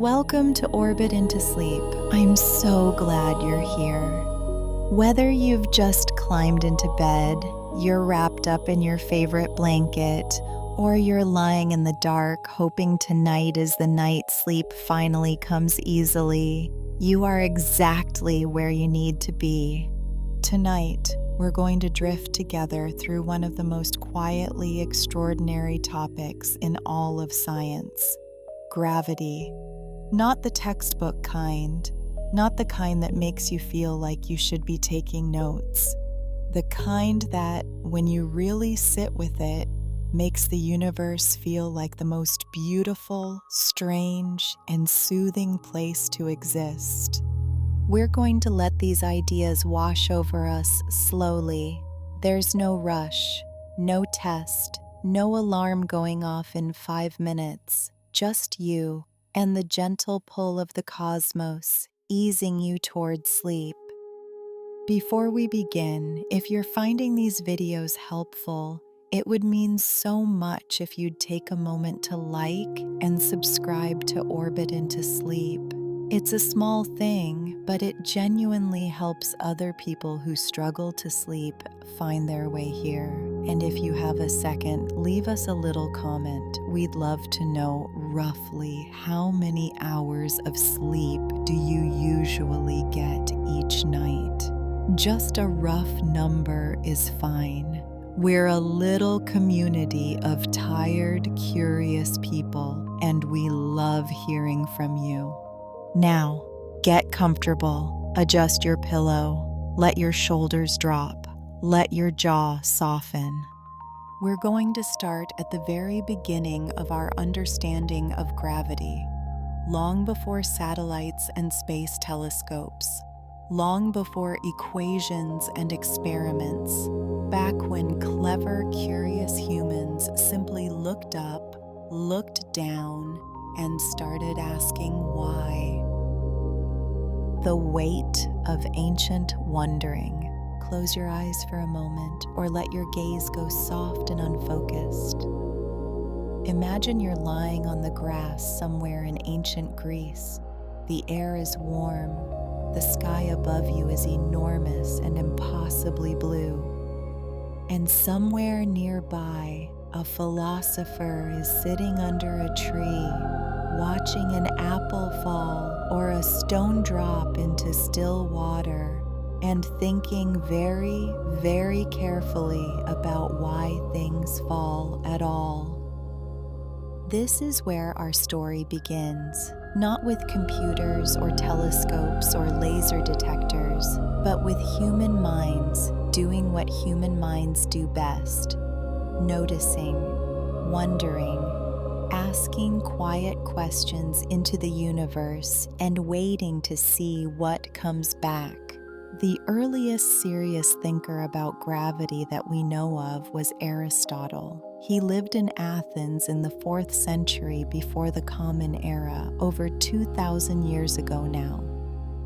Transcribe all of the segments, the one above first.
Welcome to Orbit into Sleep. I'm so glad you're here. Whether you've just climbed into bed, you're wrapped up in your favorite blanket, or you're lying in the dark hoping tonight is the night sleep finally comes easily, you are exactly where you need to be. Tonight, we're going to drift together through one of the most quietly extraordinary topics in all of science: gravity. Not the textbook kind, not the kind that makes you feel like you should be taking notes. The kind that, when you really sit with it, makes the universe feel like the most beautiful, strange, and soothing place to exist. We're going to let these ideas wash over us slowly. There's no rush, no test, no alarm going off in 5 minutes, just you and the gentle pull of the cosmos easing you towards sleep. Before we begin, if you're finding these videos helpful, it would mean so much if you'd take a moment to like and subscribe to Orbit into Sleep. It's a small thing, but it genuinely helps other people who struggle to sleep find their way here. And if you have a second, leave us a little comment. We'd love to know roughly how many hours of sleep do you usually get each night. Just a rough number is fine. We're a little community of tired, curious people, and we love hearing from you. Now, get comfortable, adjust your pillow, let your shoulders drop, let your jaw soften. We're going to start at the very beginning of our understanding of gravity, long before satellites and space telescopes, long before equations and experiments, back when clever, curious humans simply looked up, looked down, and started asking why. The weight of ancient wondering. Close your eyes for a moment or let your gaze go soft and unfocused. Imagine you're lying on the grass somewhere in ancient Greece. The air is warm. The sky above you is enormous and impossibly blue. And somewhere nearby, a philosopher is sitting under a tree, watching an apple fall or a stone drop into still water, and thinking very, very carefully about why things fall at all. This is where our story begins, not with computers or telescopes or laser detectors, but with human minds doing what human minds do best: noticing, wondering, asking quiet questions into the universe and waiting to see what comes back. The earliest serious thinker about gravity that we know of was Aristotle. He lived in Athens in the 4th century before the Common Era, over 2,000 years ago now.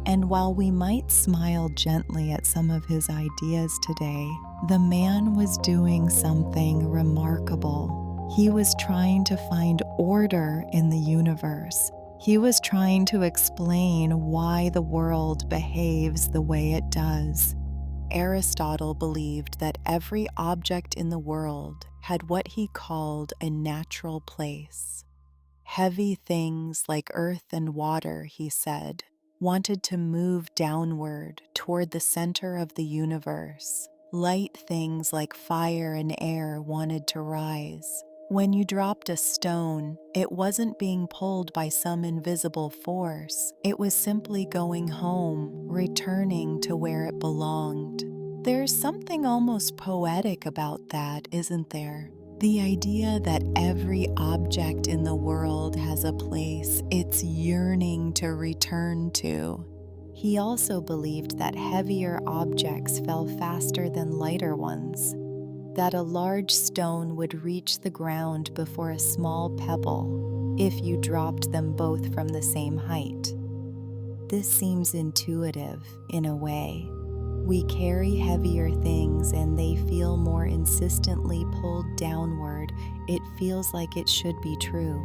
And while we might smile gently at some of his ideas today, the man was doing something remarkable. He was trying to find order in the universe. He was trying to explain why the world behaves the way it does. Aristotle believed that every object in the world had what he called a natural place. Heavy things like earth and water, he said, wanted to move downward toward the center of the universe. Light things like fire and air wanted to rise. When you dropped a stone, it wasn't being pulled by some invisible force. It was simply going home, returning to where it belonged. There's something almost poetic about that, isn't there? The idea that every object in the world has a place it's yearning to return to. He also believed that heavier objects fell faster than lighter ones, that a large stone would reach the ground before a small pebble if you dropped them both from the same height. This seems intuitive in a way. We carry heavier things and they feel more insistently pulled downward. It feels like it should be true.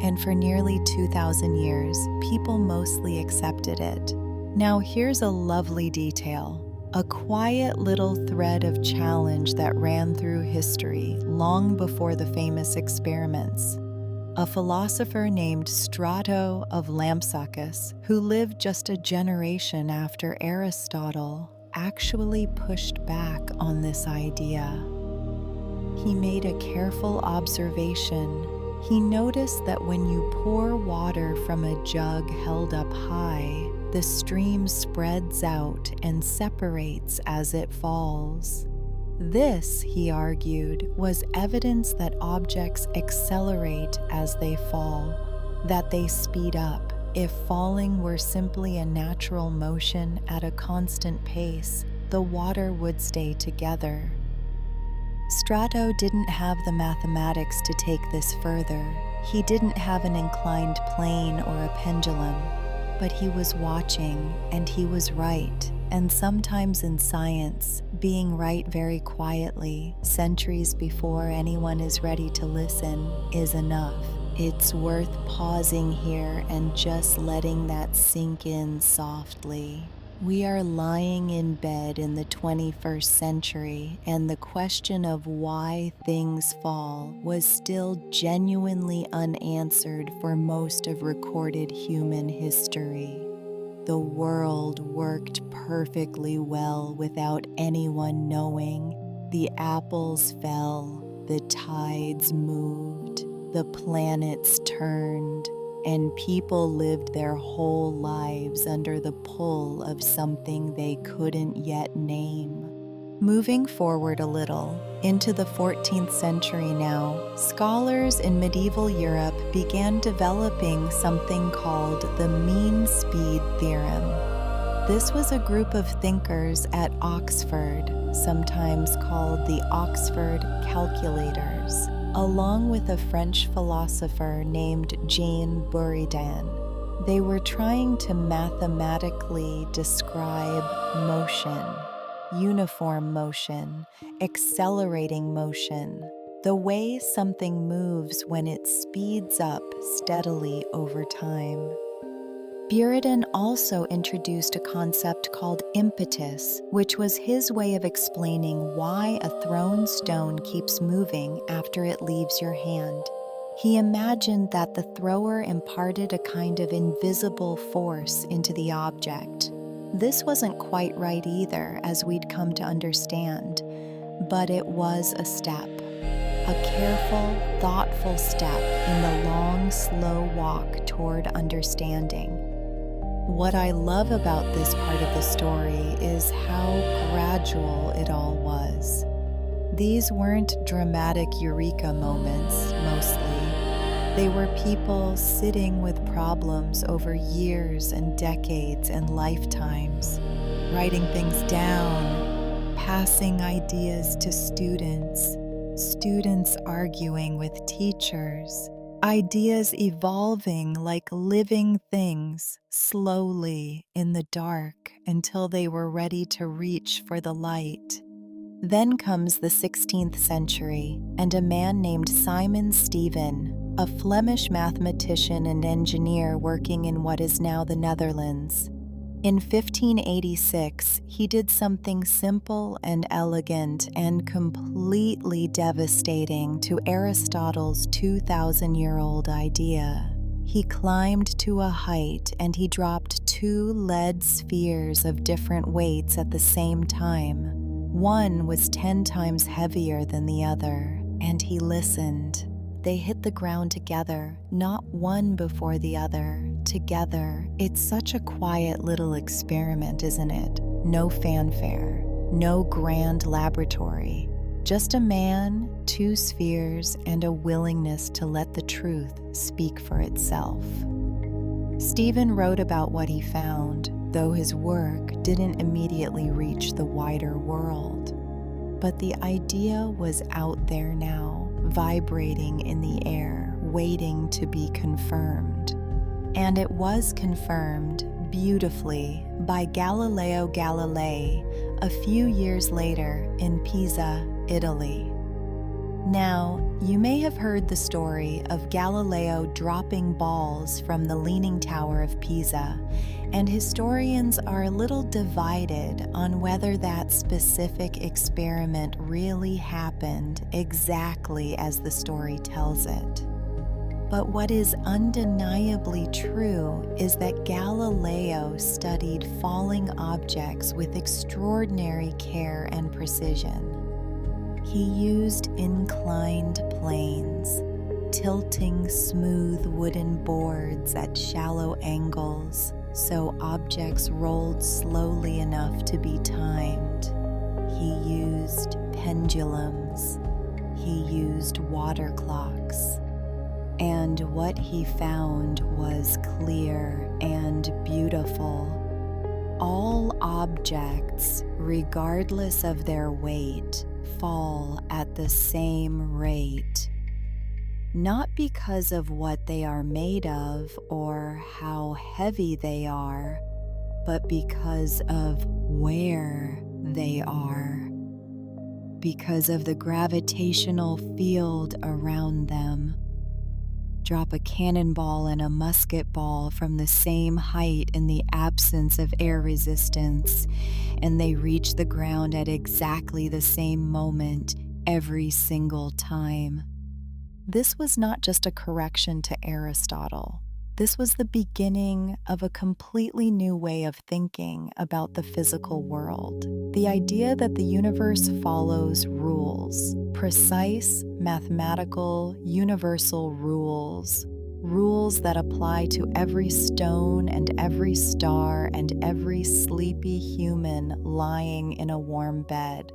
and for nearly 2,000 years, people mostly accepted it. Now here's a lovely detail. A quiet little thread of challenge that ran through history long before the famous experiments. A philosopher named Strato of Lampsacus, who lived just a generation after Aristotle, actually pushed back on this idea. He made a careful observation. He noticed that when you pour water from a jug held up high, the stream spreads out and separates as it falls. This, he argued, was evidence that objects accelerate as they fall, that they speed up. If falling were simply a natural motion at a constant pace, the water would stay together. Strato didn't have the mathematics to take this further. He didn't have an inclined plane or a pendulum, but he was watching, and he was right. And sometimes in science, being right very quietly, centuries before anyone is ready to listen, is enough. It's worth pausing here and just letting that sink in softly. We are lying in bed in the 21st century, and the question of why things fall was still genuinely unanswered for most of recorded human history. The world worked perfectly well without anyone knowing. The apples fell, the tides moved, the planets turned, and people lived their whole lives under the pull of something they couldn't yet name. Moving forward a little, into the 14th century now, scholars in medieval Europe began developing something called the mean speed theorem. This was a group of thinkers at Oxford, sometimes called the Oxford calculators, along with a French philosopher named Jean Buridan. They were trying to mathematically describe motion, uniform motion, accelerating motion, the way something moves when it speeds up steadily over time. Buridan also introduced a concept called impetus, which was his way of explaining why a thrown stone keeps moving after it leaves your hand. He imagined that the thrower imparted a kind of invisible force into the object. This wasn't quite right either, as we'd come to understand, but it was a step. A careful, thoughtful step in the long, slow walk toward understanding. What I love about this part of the story is how gradual it all was. These weren't dramatic eureka moments, mostly. They were people sitting with problems over years and decades and lifetimes, writing things down, passing ideas to students, students arguing with teachers, ideas evolving like living things slowly in the dark until they were ready to reach for the light. Then comes the 16th century, and a man named Simon Stevin, a Flemish mathematician and engineer working in what is now the Netherlands. In 1586, he did something simple and elegant and completely devastating to Aristotle's 2,000-year-old idea. He climbed to a height and he dropped 2 lead spheres of different weights at the same time. One was 10 times heavier than the other, and he listened. They hit the ground together, not one before the other, together. It's such a quiet little experiment, isn't it? No fanfare, no grand laboratory. Just a man, 2 spheres, and a willingness to let the truth speak for itself. Stephen wrote about what he found, though his work didn't immediately reach the wider world. But the idea was out there now, vibrating in the air, waiting to be confirmed. And it was confirmed beautifully by Galileo Galilei a few years later in Pisa, Italy. Now, you may have heard the story of Galileo dropping balls from the Leaning Tower of Pisa, and historians are a little divided on whether that specific experiment really happened exactly as the story tells it. But what is undeniably true is that Galileo studied falling objects with extraordinary care and precision. He used inclined planes, tilting smooth wooden boards at shallow angles so objects rolled slowly enough to be timed. He used pendulums. He used water clocks. And what he found was clear and beautiful. All objects, regardless of their weight, fall at the same rate, not because of what they are made of or how heavy they are, but because of where they are, because of the gravitational field around them. Drop a cannonball and a musket ball from the same height in the absence of air resistance, and they reach the ground at exactly the same moment every single time. This was not just a correction to Aristotle. This was the beginning of a completely new way of thinking about the physical world. The idea that the universe follows rules, precise, mathematical, universal rules, rules that apply to every stone and every star and every sleepy human lying in a warm bed.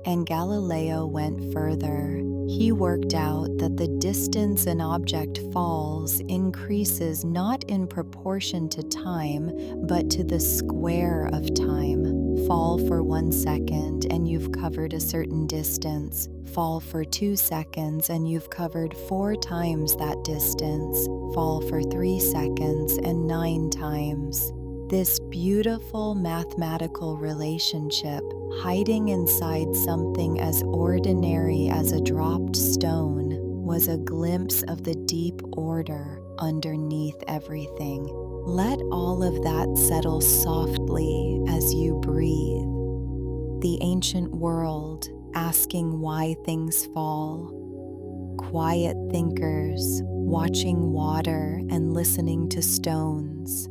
And Galileo went further. He worked out that the distance an object falls increases not in proportion to time, but to the square of time. Fall for 1 second and you've covered a certain distance. Fall for 2 seconds and you've covered 4 times that distance. Fall for 3 seconds and 9 times. This beautiful mathematical relationship, hiding inside something as ordinary as a dropped stone, was a glimpse of the deep order underneath everything. Let all of that settle softly as you breathe. The ancient world asking why things fall. Quiet thinkers watching water and listening to stones.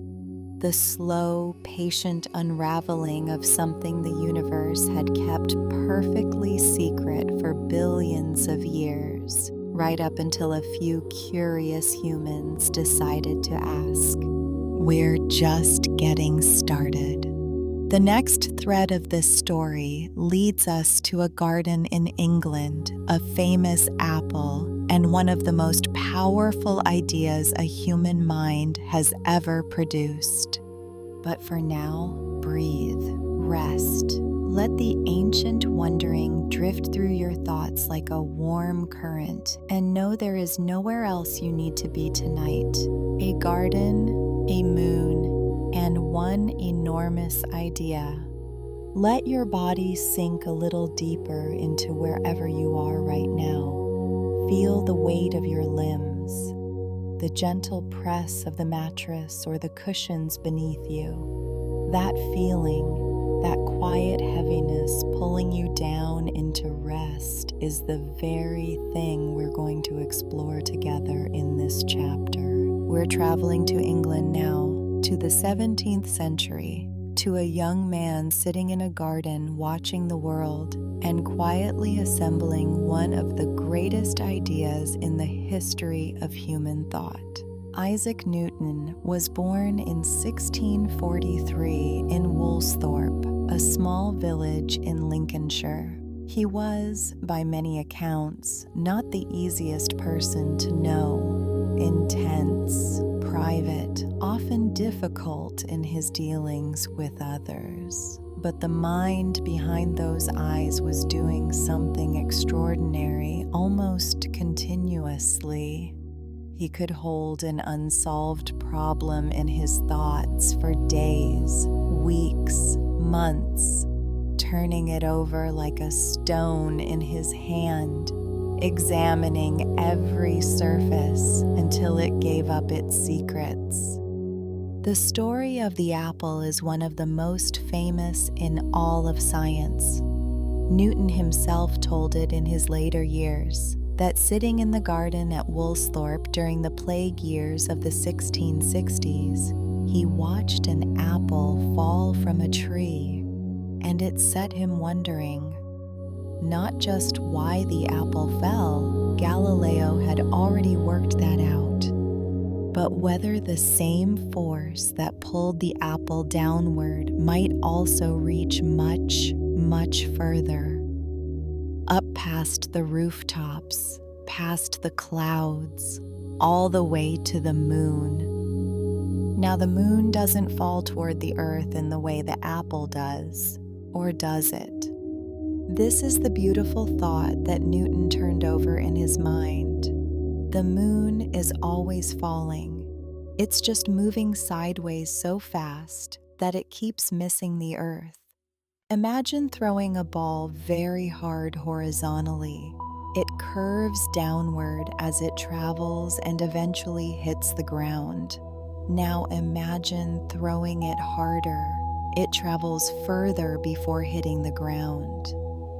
The slow, patient unraveling of something the universe had kept perfectly secret for billions of years, right up until a few curious humans decided to ask. We're just getting started. The next thread of this story leads us to a garden in England, a famous apple, and one of the most powerful ideas a human mind has ever produced. But for now, breathe, rest. Let the ancient wondering drift through your thoughts like a warm current, and know there is nowhere else you need to be tonight. A garden, a moon, and one enormous idea. Let your body sink a little deeper into wherever you are right now. Feel the weight of your limbs, the gentle press of the mattress or the cushions beneath you. That feeling, that quiet heaviness pulling you down into rest is the very thing we're going to explore together in this chapter. We're traveling to England now, to the 17th century, to a young man sitting in a garden watching the world and quietly assembling one of the greatest ideas in the history of human thought. Isaac Newton was born in 1643 in Woolsthorpe, a small village in Lincolnshire. He was, by many accounts, not the easiest person to know. Intense, private, often difficult in his dealings with others. But the mind behind those eyes was doing something extraordinary almost continuously. He could hold an unsolved problem in his thoughts for days, weeks, months, turning it over like a stone in his hand, examining every surface until it gave up its secrets. The story of the apple is one of the most famous in all of science. Newton himself told it in his later years that sitting in the garden at Woolsthorpe during the plague years of the 1660s, he watched an apple fall from a tree, and it set him wondering not just why the apple fell, Galileo had already worked that out, but whether the same force that pulled the apple downward might also reach much, much further. Up past the rooftops, past the clouds, all the way to the moon. Now, the moon doesn't fall toward the earth in the way the apple does, or does it? This is the beautiful thought that Newton turned over in his mind. The moon is always falling. It's just moving sideways so fast that it keeps missing the earth. Imagine throwing a ball very hard horizontally. It curves downward as it travels and eventually hits the ground. Now imagine throwing it harder. It travels further before hitting the ground.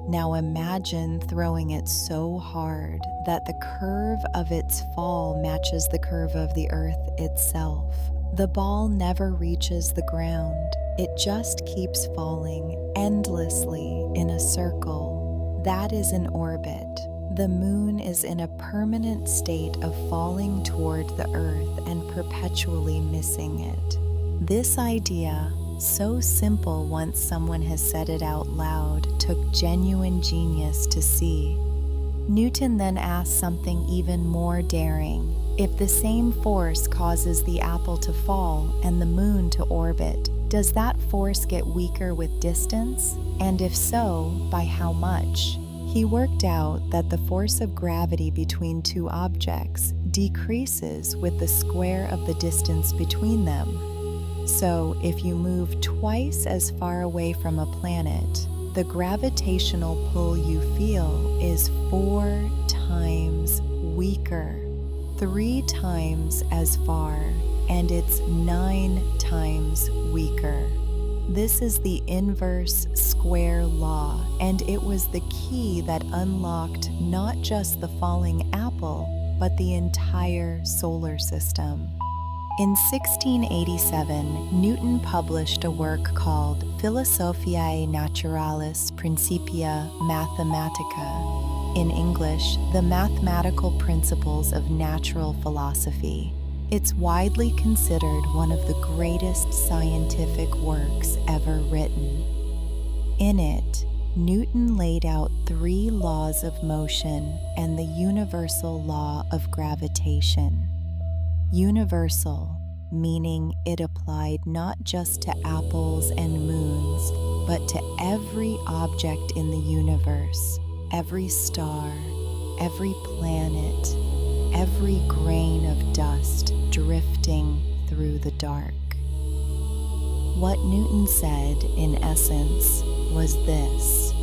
Now imagine throwing it so hard that the curve of its fall matches the curve of the earth itself. The ball never reaches the ground. It just keeps falling endlessly in a circle. That is an orbit. The moon is in a permanent state of falling toward the earth and perpetually missing it. This idea, so simple once someone has said it out loud, took genuine genius to see. Newton then asked something even more daring. If the same force causes the apple to fall and the moon to orbit, does that force get weaker with distance? And if so, by how much? He worked out that the force of gravity between two objects decreases with the square of the distance between them. So, if you move twice as far away from a planet, the gravitational pull you feel is 4 times weaker, 3 times as far, and it's 9 times weaker. This is the inverse square law, and it was the key that unlocked not just the falling apple, but the entire solar system. In 1687, Newton published a work called Philosophiae Naturalis Principia Mathematica, in English, The Mathematical Principles of Natural Philosophy. It's widely considered one of the greatest scientific works ever written. In it, Newton laid out 3 laws of motion and the universal law of gravitation. Universal, meaning it applied not just to apples and moons, but to every object in the universe, every star, every planet, every grain of dust drifting through the dark. What Newton said, in essence, was this: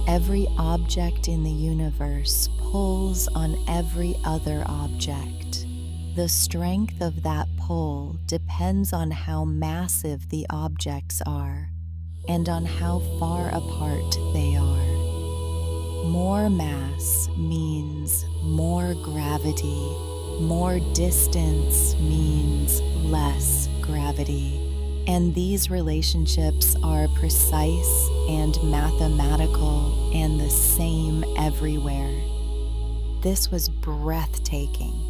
every object in the universe pulls on every other object. The strength of that pull depends on how massive the objects are and on how far apart they are. More mass means more gravity. More distance means less gravity. And these relationships are precise and mathematical and the same everywhere. This was breathtaking.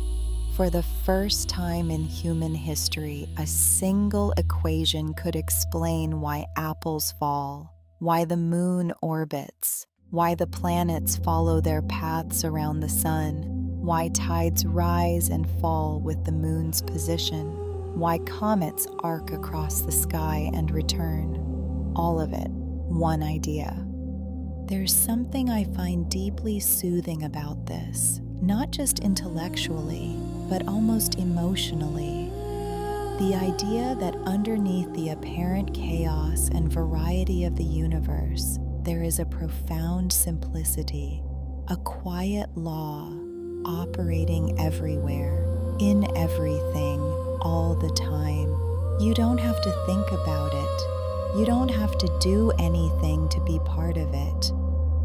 For the first time in human history, a single equation could explain why apples fall, why the moon orbits, why the planets follow their paths around the sun, why tides rise and fall with the moon's position, why comets arc across the sky and return. All of it, one idea. There's something I find deeply soothing about this, not just intellectually, but almost emotionally. The idea that underneath the apparent chaos and variety of the universe, there is a profound simplicity, a quiet law operating everywhere, in everything, all the time. You don't have to think about it. You don't have to do anything to be part of it.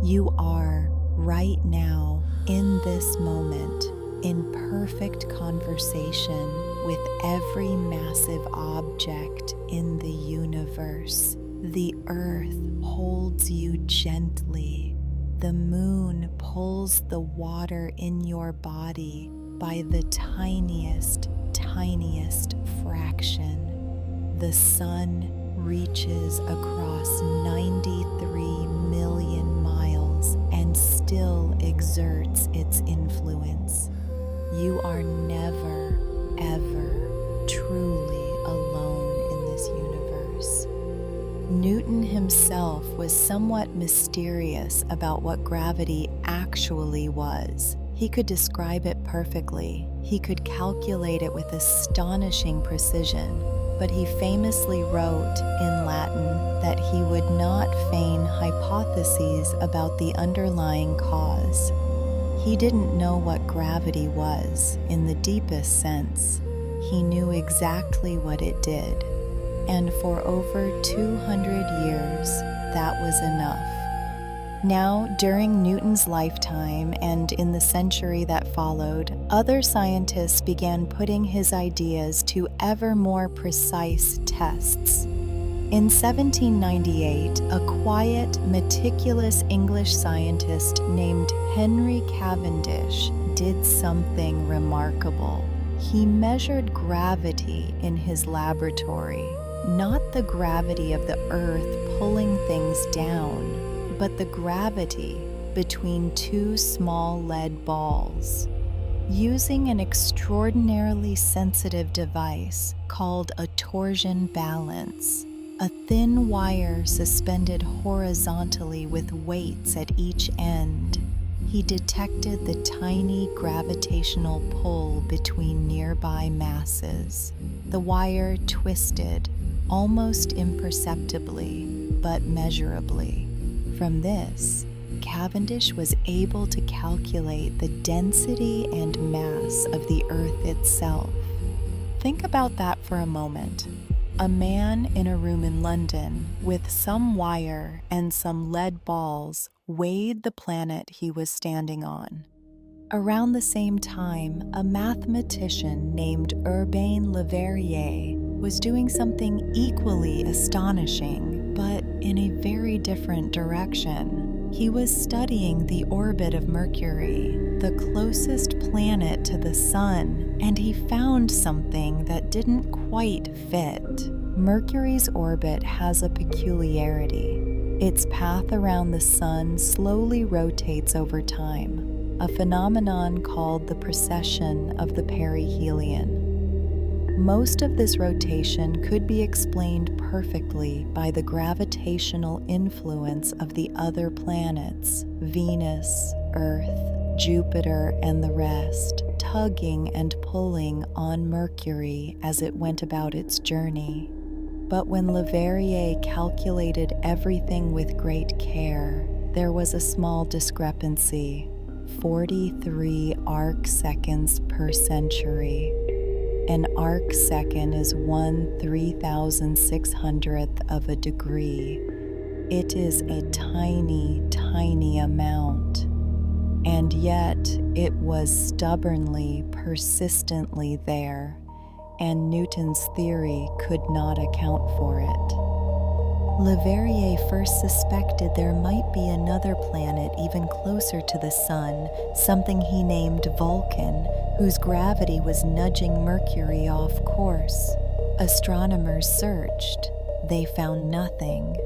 You are right now, in this moment, in perfect conversation with every massive object in the universe. The earth holds you gently. The moon pulls the water in your body by the tiniest fraction. The sun reaches across 93 million miles and still exerts its influence. You are never, ever truly alone in this universe. Newton himself was somewhat mysterious about what gravity actually was. He could describe it perfectly. He could calculate it with astonishing precision, but he famously wrote in Latin that he would not feign hypotheses about the underlying cause. He didn't know what gravity was in the deepest sense. He knew exactly what it did. And for over 200 years, that was enough. Now, during Newton's lifetime and in the century that followed, other scientists began putting his ideas to ever more precise tests. In 1798, a quiet, meticulous English scientist named Henry Cavendish did something remarkable. He measured gravity in his laboratory, not the gravity of the earth pulling things down, but the gravity between two small lead balls. Using an extraordinarily sensitive device called a torsion balance, a thin wire suspended horizontally with weights at each end, he detected the tiny gravitational pull between nearby masses. The wire twisted, almost imperceptibly, but measurably. From this, Cavendish was able to calculate the density and mass of the Earth itself. Think about that for a moment. A man in a room in London with some wire and some lead balls weighed the planet he was standing on. Around the same time, a mathematician named Urbain Le Verrier was doing something equally astonishing, but in a very different direction. He was studying the orbit of Mercury, the closest planet to the Sun, and he found something that didn't quite fit. Mercury's orbit has a peculiarity. Its path around the Sun slowly rotates over time, a phenomenon called the precession of the perihelion. Most of this rotation could be explained perfectly by the gravitational influence of the other planets, Venus, Earth, Jupiter, and the rest, tugging and pulling on Mercury as it went about its journey. But when Le Verrier calculated everything with great care, there was a small discrepancy: 43 arc seconds per century. An arc second is 1/3600th of a degree. It is a tiny, tiny amount. And yet it was stubbornly, persistently there, and Newton's theory could not account for it. Le Verrier first suspected there might be another planet even closer to the Sun, something he named Vulcan, whose gravity was nudging Mercury off course. Astronomers searched. They found nothing.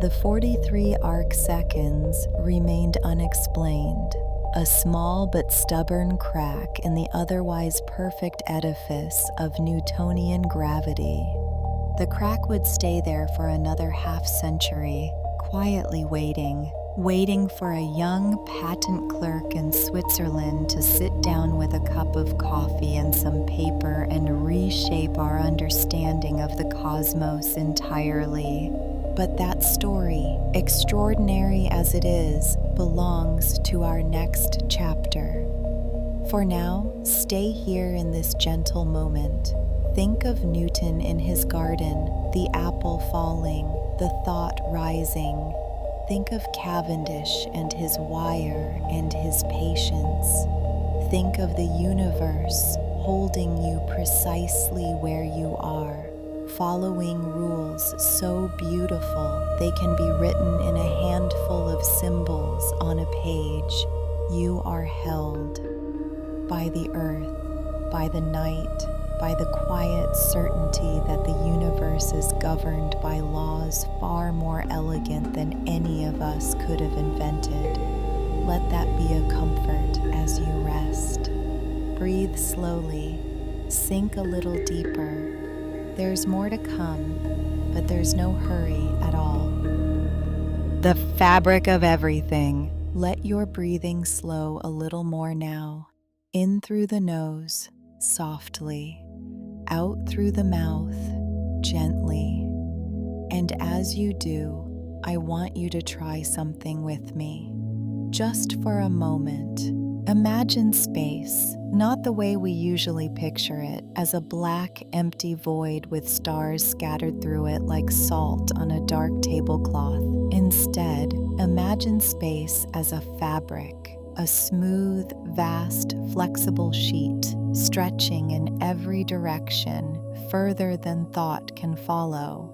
The 43 arc seconds remained unexplained, a small but stubborn crack in the otherwise perfect edifice of Newtonian gravity. The crack would stay there for another half-century, quietly waiting for a young patent clerk in Switzerland to sit down with a cup of coffee and some paper and reshape our understanding of the cosmos entirely. But that story, extraordinary as it is, belongs to our next chapter. For now, stay here in this gentle moment. Think of Newton in his garden, the apple falling, the thought rising. Think of Cavendish and his wire and his patience. Think of the universe holding you precisely where you are, following rules so beautiful they can be written in a handful of symbols on a page. You are held by the earth, by the night, by the quiet certainty that the universe is governed by laws far more elegant than any of us could have invented. Let that be a comfort as you rest. Breathe slowly, sink a little deeper. There's more to come, but there's no hurry at all. The fabric of everything. Let your breathing slow a little more now. In through the nose, softly. Out through the mouth, gently. And as you do, I want you to try something with me. Just for a moment, imagine space, not the way we usually picture it, as a black, empty void with stars scattered through it like salt on a dark tablecloth. Instead, imagine space as a fabric, a smooth, vast, flexible sheet, stretching in every direction, further than thought can follow.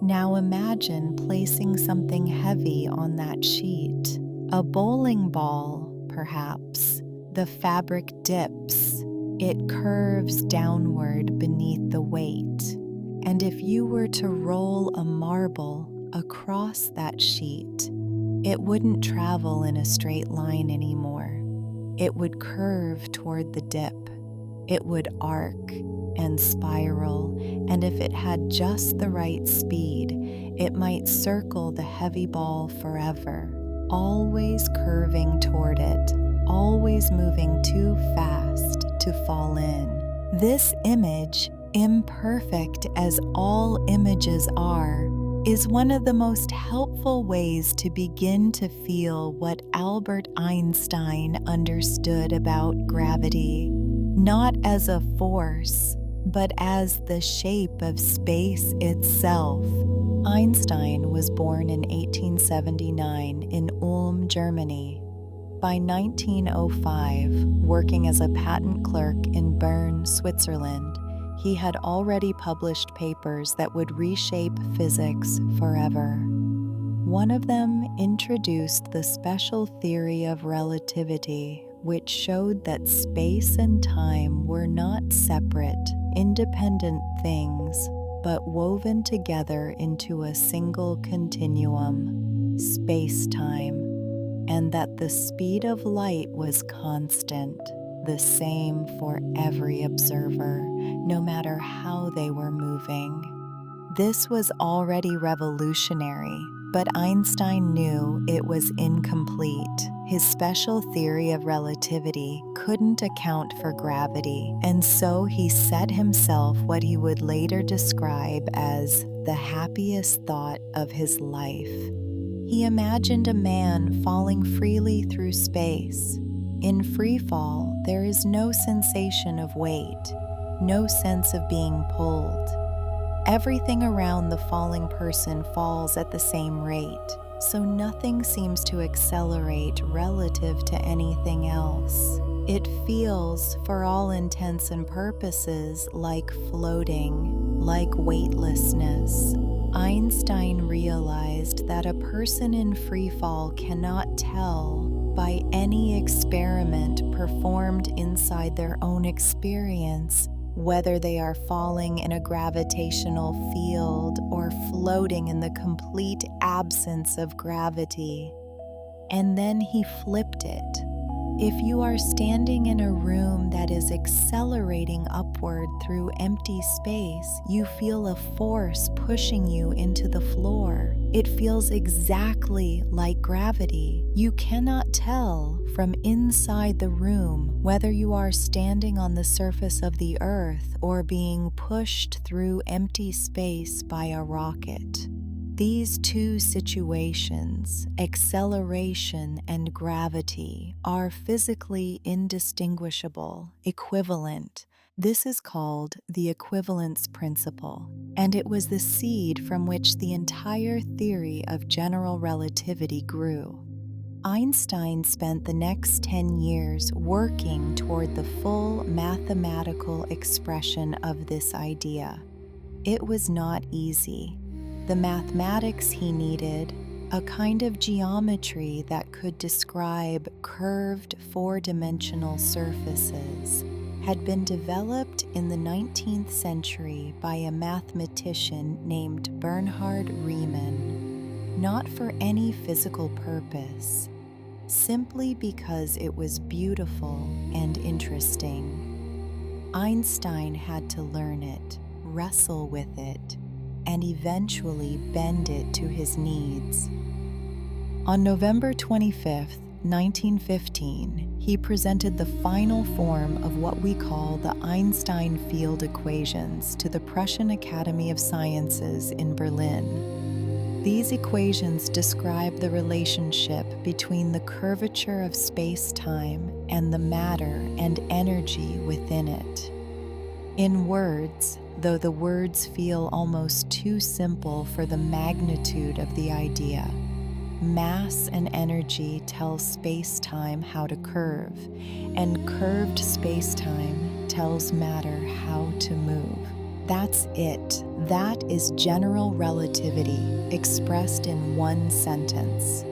Now imagine placing something heavy on that sheet. A bowling ball, perhaps. The fabric dips. It curves downward beneath the weight. And if you were to roll a marble across that sheet, it wouldn't travel in a straight line anymore. It would curve toward the dip. It would arc and spiral, and if it had just the right speed, it might circle the heavy ball forever, always curving toward it, always moving too fast to fall in. This image, imperfect as all images are, is one of the most helpful ways to begin to feel what Albert Einstein understood about gravity, not as a force, but as the shape of space itself. Einstein was born in 1879 in Ulm, Germany. By 1905, working as a patent clerk in Bern, Switzerland, he had already published papers that would reshape physics forever. One of them introduced the special theory of relativity, which showed that space and time were not separate, independent things, but woven together into a single continuum, space-time, and that the speed of light was constant, the same for every observer, no matter how they were moving. This was already revolutionary, but Einstein knew it was incomplete. His special theory of relativity couldn't account for gravity, and so he set himself what he would later describe as the happiest thought of his life. He imagined a man falling freely through space. In free fall, there is no sensation of weight, no sense of being pulled. Everything around the falling person falls at the same rate, so nothing seems to accelerate relative to anything else. It feels, for all intents and purposes, like floating, like weightlessness. Einstein realized that a person in free fall cannot tell by any experiment performed inside their own experience whether they are falling in a gravitational field or floating in the complete absence of gravity. And then he flipped it. If you are standing in a room that is accelerating upward through empty space, you feel a force pushing you into the floor. It feels exactly like gravity. You cannot tell from inside the room whether you are standing on the surface of the earth or being pushed through empty space by a rocket. These two situations, acceleration and gravity, are physically indistinguishable, equivalent. This is called the equivalence principle, and it was the seed from which the entire theory of general relativity grew. Einstein spent the next 10 years working toward the full mathematical expression of this idea. It was not easy. The mathematics he needed, a kind of geometry that could describe curved four-dimensional surfaces, had been developed in the 19th century by a mathematician named Bernhard Riemann, not for any physical purpose, simply because it was beautiful and interesting. Einstein had to learn it, wrestle with it, and eventually bend it to his needs. On November 25, 1915, he presented the final form of what we call the Einstein field equations to the Prussian Academy of Sciences in Berlin. These equations describe the relationship between the curvature of space-time and the matter and energy within it. In words, though the words feel almost too simple for the magnitude of the idea, mass and energy tell space-time how to curve, and curved space-time tells matter how to move. That's it. That is general relativity expressed in one sentence.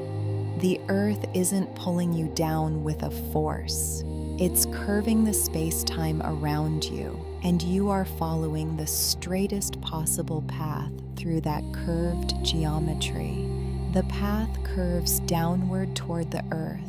The Earth isn't pulling you down with a force. It's curving the space-time around you, and you are following the straightest possible path through that curved geometry. The path curves downward toward the Earth.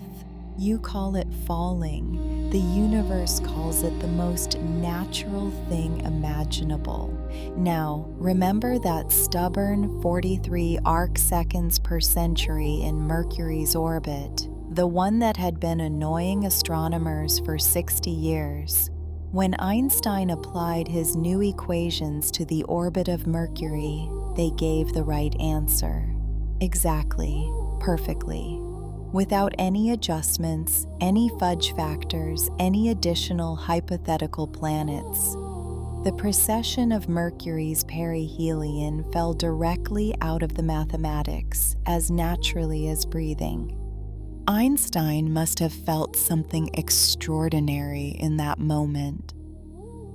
You call it falling. The universe calls it the most natural thing imaginable. Now, remember that stubborn 43 arcseconds per century in Mercury's orbit, the one that had been annoying astronomers for 60 years. When Einstein applied his new equations to the orbit of Mercury, they gave the right answer. Exactly, perfectly. Without any adjustments, any fudge factors, any additional hypothetical planets. The precession of Mercury's perihelion fell directly out of the mathematics, as naturally as breathing. Einstein must have felt something extraordinary in that moment.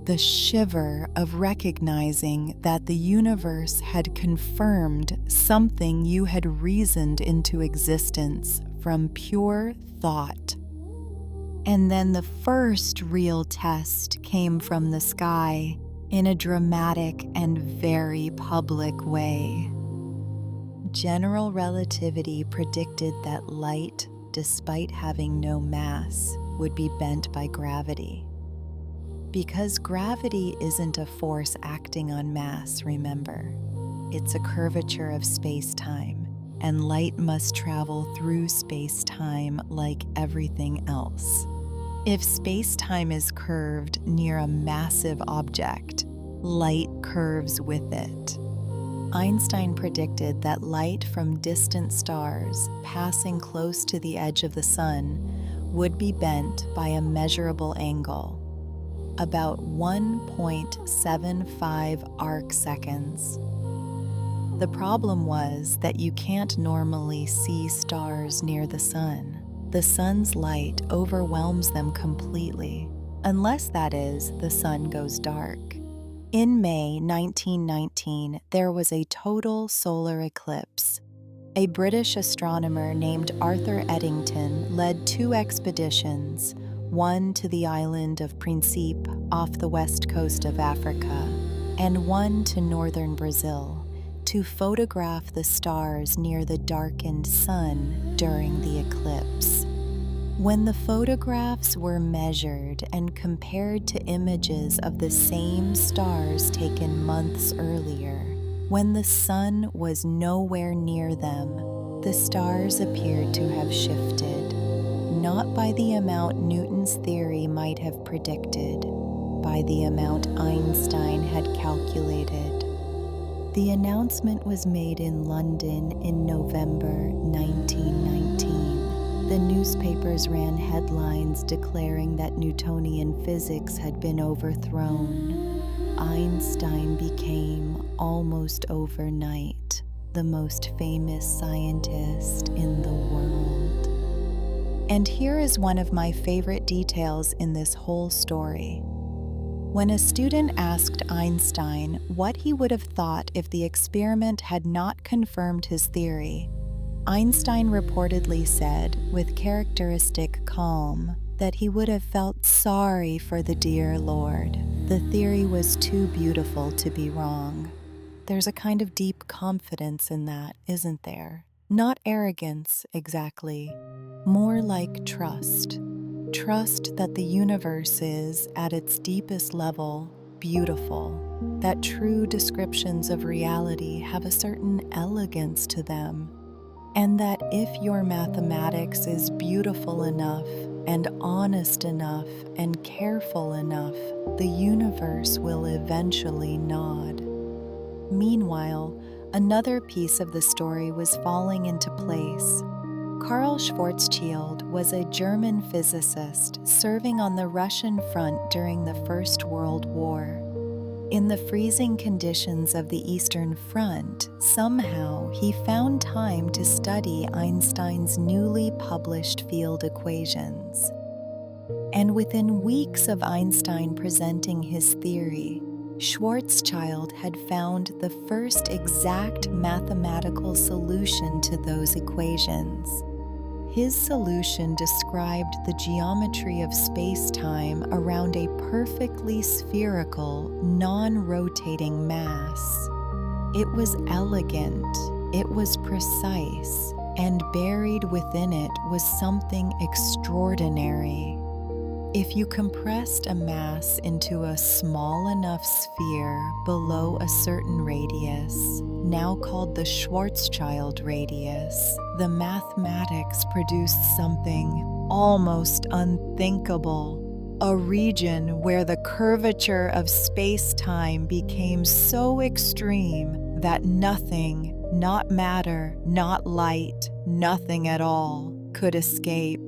The shiver of recognizing that the universe had confirmed something you had reasoned into existence from pure thought. And then the first real test came from the sky in a dramatic and very public way. General relativity predicted that light, despite having no mass, would be bent by gravity. Because gravity isn't a force acting on mass, remember. It's a curvature of space-time, and light must travel through space-time like everything else. If space-time is curved near a massive object, light curves with it. Einstein predicted that light from distant stars passing close to the edge of the sun would be bent by a measurable angle, about 1.75 arcseconds. The problem was that you can't normally see stars near the sun. The sun's light overwhelms them completely, unless, that is, the sun goes dark. In May 1919, there was a total solar eclipse. A British astronomer named Arthur Eddington led 2 expeditions, one to the island of Principe off the west coast of Africa, and one to northern Brazil, to photograph the stars near the darkened sun during the eclipse. When the photographs were measured and compared to images of the same stars taken months earlier, when the sun was nowhere near them, the stars appeared to have shifted, not by the amount Newton's theory might have predicted, by the amount Einstein had calculated. The announcement was made in London in November 1919. The newspapers ran headlines declaring that Newtonian physics had been overthrown. Einstein became, almost overnight, the most famous scientist in the world. And here is one of my favorite details in this whole story. When a student asked Einstein what he would have thought if the experiment had not confirmed his theory, Einstein reportedly said, with characteristic calm, that he would have felt sorry for the dear Lord. The theory was too beautiful to be wrong. There's a kind of deep confidence in that, isn't there? Not arrogance, exactly. More like trust. Trust that the universe is, at its deepest level, beautiful. That true descriptions of reality have a certain elegance to them. And that if your mathematics is beautiful enough and honest enough and careful enough, the universe will eventually nod. Meanwhile, another piece of the story was falling into place. Karl Schwarzschild was a German physicist serving on the Russian front during the First World War. In the freezing conditions of the Eastern Front, somehow he found time to study Einstein's newly published field equations. And within weeks of Einstein presenting his theory, Schwarzschild had found the first exact mathematical solution to those equations. His solution described the geometry of space-time around a perfectly spherical, non-rotating mass. It was elegant, it was precise, and buried within it was something extraordinary. If you compressed a mass into a small enough sphere below a certain radius, now called the Schwarzschild radius, the mathematics produced something almost unthinkable. A region where the curvature of space-time became so extreme that nothing, not matter, not light, nothing at all, could escape.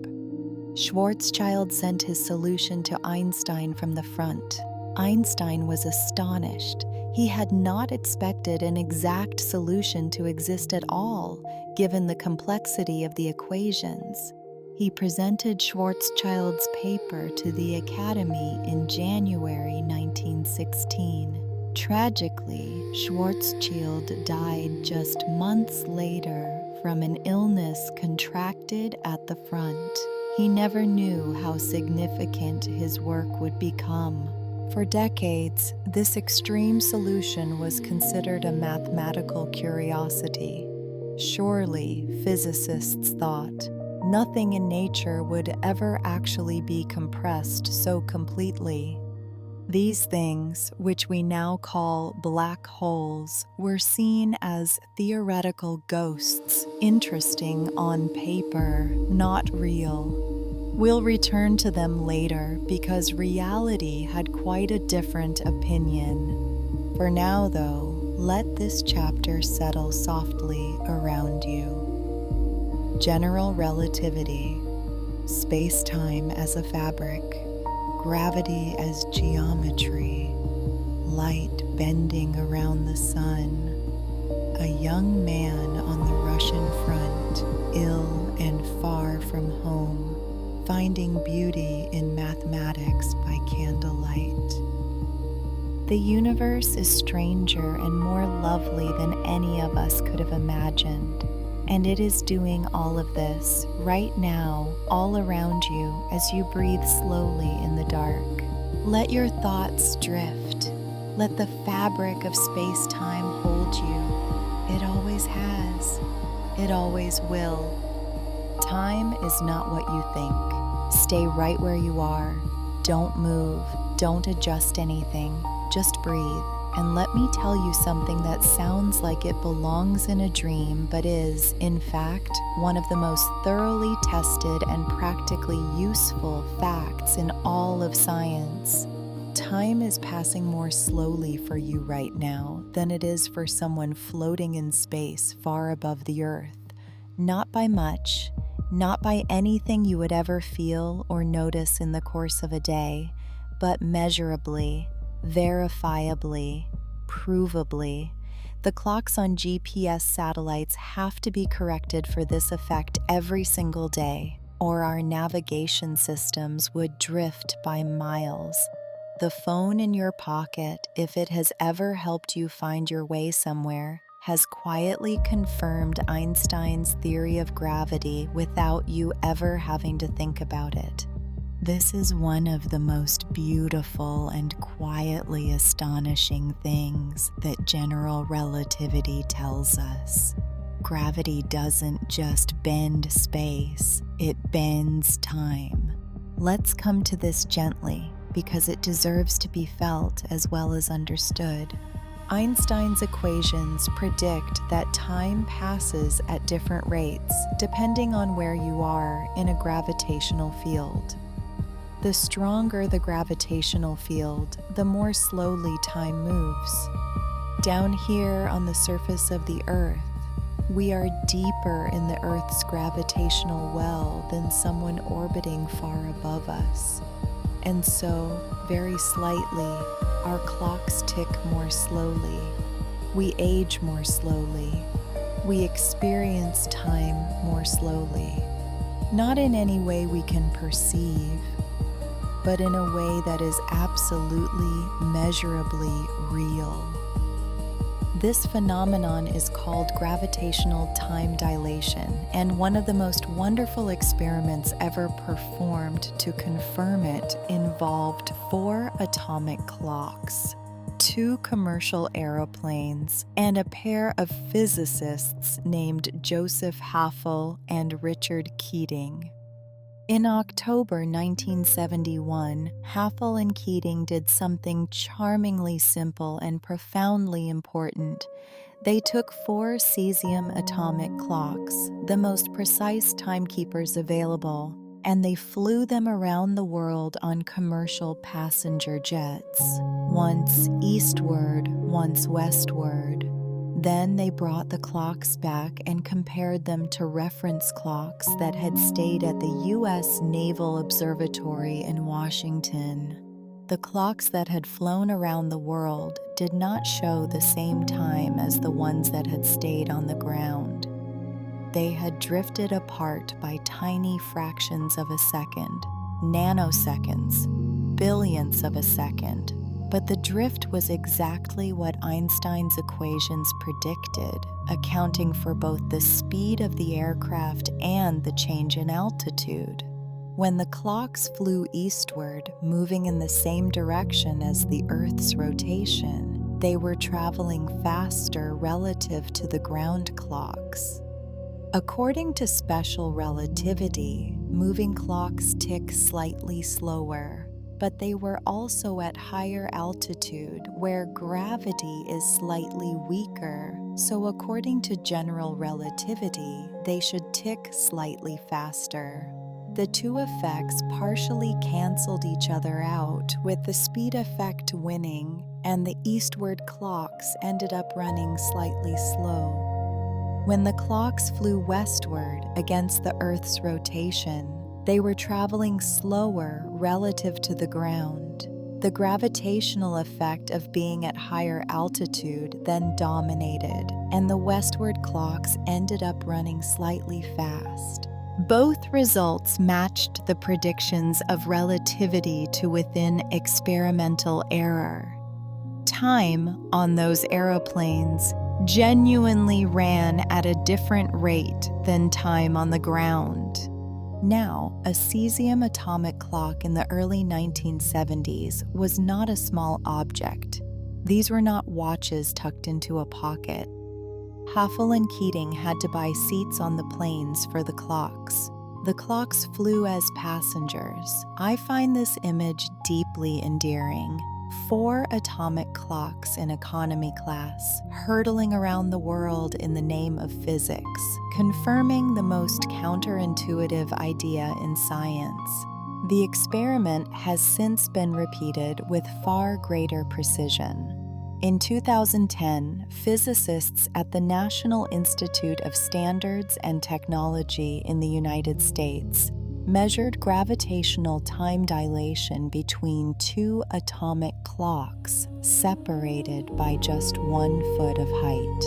Schwarzschild sent his solution to Einstein from the front. Einstein was astonished. He had not expected an exact solution to exist at all, given the complexity of the equations. He presented Schwarzschild's paper to the Academy in January 1916. Tragically, Schwarzschild died just months later from an illness contracted at the front. He never knew how significant his work would become. For decades, this extreme solution was considered a mathematical curiosity. Surely, physicists thought, nothing in nature would ever actually be compressed so completely. These things, which we now call black holes, were seen as theoretical ghosts, interesting on paper, not real. We'll return to them later because reality had quite a different opinion. For now, though, let this chapter settle softly around you. General relativity, space-time as a fabric, gravity as geometry, light bending around the sun, a young man on the Russian front, ill and far from home, finding beauty in mathematics by candlelight. The universe is stranger and more lovely than any of us could have imagined, and it is doing all of this right now, all around you as you breathe slowly in the dark. Let your thoughts drift. Let the fabric of space-time hold you. It always has. It always will. Time is not what you think. Stay right where you are. Don't move. Don't adjust anything. Just breathe. And let me tell you something that sounds like it belongs in a dream, but is, in fact, one of the most thoroughly tested and practically useful facts in all of science. Time time is passing more slowly for you right now than it is for someone floating in space far above the earth. Not by much, not by anything you would ever feel or notice in the course of a day, but measurably, verifiably, provably. The clocks on GPS satellites have to be corrected for this effect every single day, or our navigation systems would drift by miles. The phone in your pocket, if it has ever helped you find your way somewhere, has quietly confirmed Einstein's theory of gravity without you ever having to think about it. This is one of the most beautiful and quietly astonishing things that general relativity tells us. Gravity doesn't just bend space, it bends time. Let's come to this gently, because it deserves to be felt as well as understood. Einstein's equations predict that time passes at different rates depending on where you are in a gravitational field. The stronger the gravitational field, the more slowly time moves. Down here on the surface of the Earth, we are deeper in the Earth's gravitational well than someone orbiting far above us. And so, very slightly, our clocks tick more slowly. We age more slowly. We experience time more slowly. Not in any way we can perceive, but in a way that is absolutely, measurably real. This phenomenon is called gravitational time dilation, and one of the most wonderful experiments ever performed to confirm it involved 4 atomic clocks, 2 commercial aeroplanes, and a pair of physicists named Joseph Haffel and Richard Keating. In October 1971, Haffel and Keating did something charmingly simple and profoundly important. They took 4 cesium atomic clocks, the most precise timekeepers available, and they flew them around the world on commercial passenger jets, once eastward, once westward. Then they brought the clocks back and compared them to reference clocks that had stayed at the U.S. Naval Observatory in Washington. The clocks that had flown around the world did not show the same time as the ones that had stayed on the ground. They had drifted apart by tiny fractions of a second, nanoseconds, billionths of a second. But the drift was exactly what Einstein's equations predicted, accounting for both the speed of the aircraft and the change in altitude. When the clocks flew eastward, moving in the same direction as the Earth's rotation, they were traveling faster relative to the ground clocks. According to special relativity, moving clocks tick slightly slower, but they were also at higher altitude where gravity is slightly weaker, so according to general relativity, they should tick slightly faster. The two effects partially canceled each other out, with the speed effect winning, and the eastward clocks ended up running slightly slow. When the clocks flew westward against the Earth's rotation, they were traveling slower relative to the ground. The gravitational effect of being at higher altitude then dominated, and the westward clocks ended up running slightly fast. Both results matched the predictions of relativity to within experimental error. Time on those aeroplanes genuinely ran at a different rate than time on the ground. Now, a cesium atomic clock in the early 1970s was not a small object. These were not watches tucked into a pocket. Haffel and Keating had to buy seats on the planes for the clocks. The clocks flew as passengers. I find this image deeply endearing. 4 atomic clocks in economy class, hurtling around the world in the name of physics, confirming the most counterintuitive idea in science. The experiment has since been repeated with far greater precision. In 2010, physicists at the National Institute of Standards and Technology in the United States measured gravitational time dilation between two atomic clocks separated by just 1 foot of height.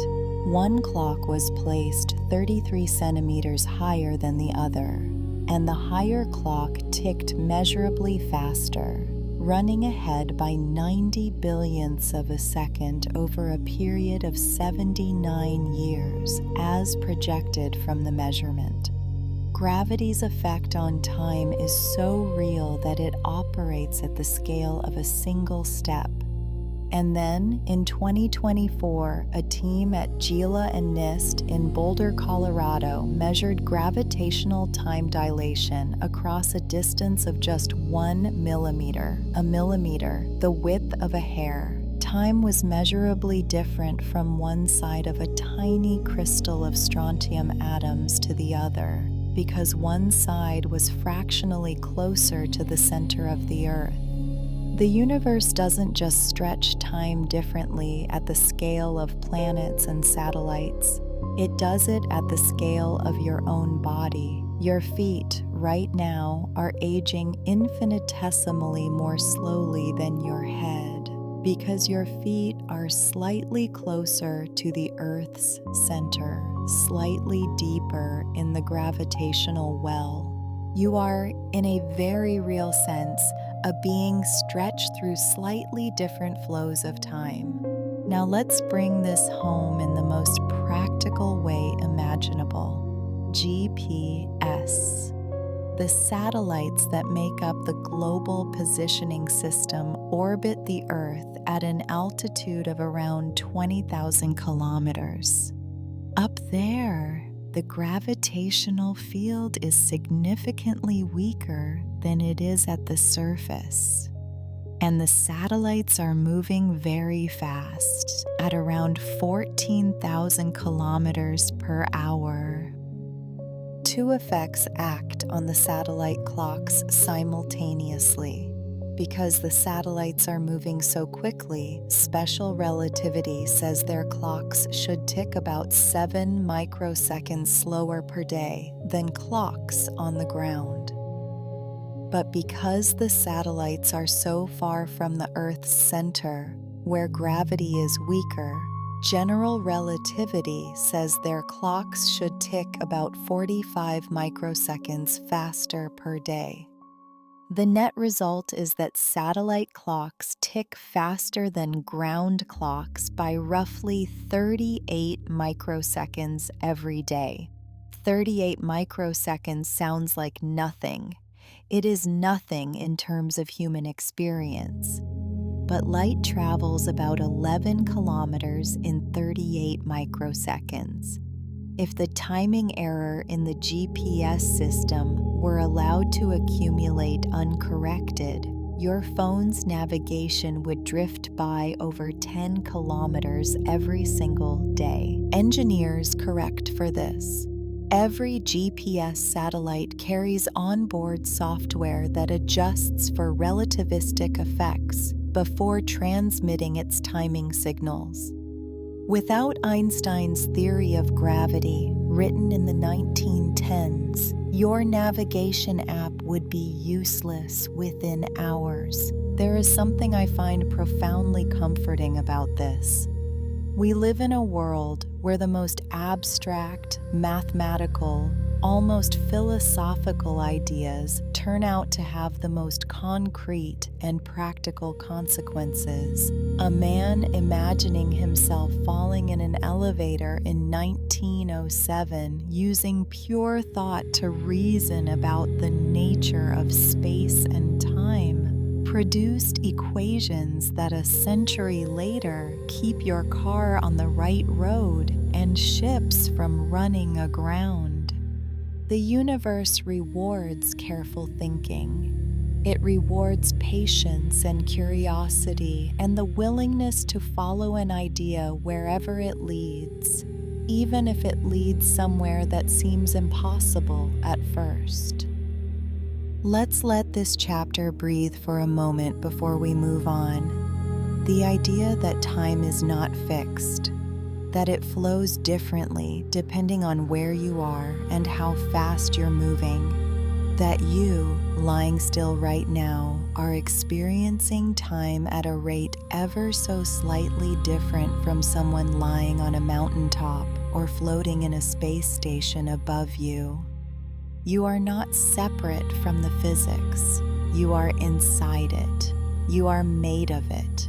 One clock was placed 33 centimeters higher than the other, and the higher clock ticked measurably faster, running ahead by 90 billionths of a second over a period of 79 years, as projected from the measurement. Gravity's effect on time is so real that it operates at the scale of a single step. And then, in 2024, a team at Gila and NIST in Boulder, Colorado, measured gravitational time dilation across a distance of just 1 millimeter, a millimeter, the width of a hair. Time was measurably different from one side of a tiny crystal of strontium atoms to the other, because one side was fractionally closer to the center of the Earth. The universe doesn't just stretch time differently at the scale of planets and satellites. It does it at the scale of your own body. Your feet, right now, are aging infinitesimally more slowly than your head, because your feet are slightly closer to the Earth's center, slightly deeper in the gravitational well. You are, in a very real sense, a being stretched through slightly different flows of time. Now let's bring this home in the most practical way imaginable. GPS. The satellites that make up the global positioning system orbit the Earth at an altitude of around 20,000 kilometers. Up there, the gravitational field is significantly weaker than it is at the surface. And the satellites are moving very fast, at around 14,000 kilometers per hour. Two effects act on the satellite clocks simultaneously. Because the satellites are moving so quickly, special relativity says their clocks should tick about 7 microseconds slower per day than clocks on the ground. But because the satellites are so far from the Earth's center, where gravity is weaker, general relativity says their clocks should tick about 45 microseconds faster per day. The net result is that satellite clocks tick faster than ground clocks by roughly 38 microseconds every day. 38 microseconds sounds like nothing. It is nothing in terms of human experience. But light travels about 11 kilometers in 38 microseconds. If the timing error in the GPS system were allowed to accumulate uncorrected, your phone's navigation would drift by over 10 kilometers every single day. Engineers correct for this. Every GPS satellite carries onboard software that adjusts for relativistic effects before transmitting its timing signals. Without Einstein's theory of gravity, written in the 1910s, your navigation app would be useless within hours. There is something I find profoundly comforting about this. We live in a world where the most abstract, mathematical, almost philosophical ideas turn out to have the most concrete and practical consequences. A man imagining himself falling in an elevator in 1907 using pure thought to reason about the nature of space and time produced equations that a century later keep your car on the right road and ships from running aground. The universe rewards careful thinking. It rewards patience and curiosity and the willingness to follow an idea wherever it leads, even if it leads somewhere that seems impossible at first. Let's let this chapter breathe for a moment before we move on. The idea that time is not fixed, that it flows differently depending on where you are and how fast you're moving, that you, lying still right now, are experiencing time at a rate ever so slightly different from someone lying on a mountaintop or floating in a space station above you. You are not separate from the physics. You are inside it. You are made of it.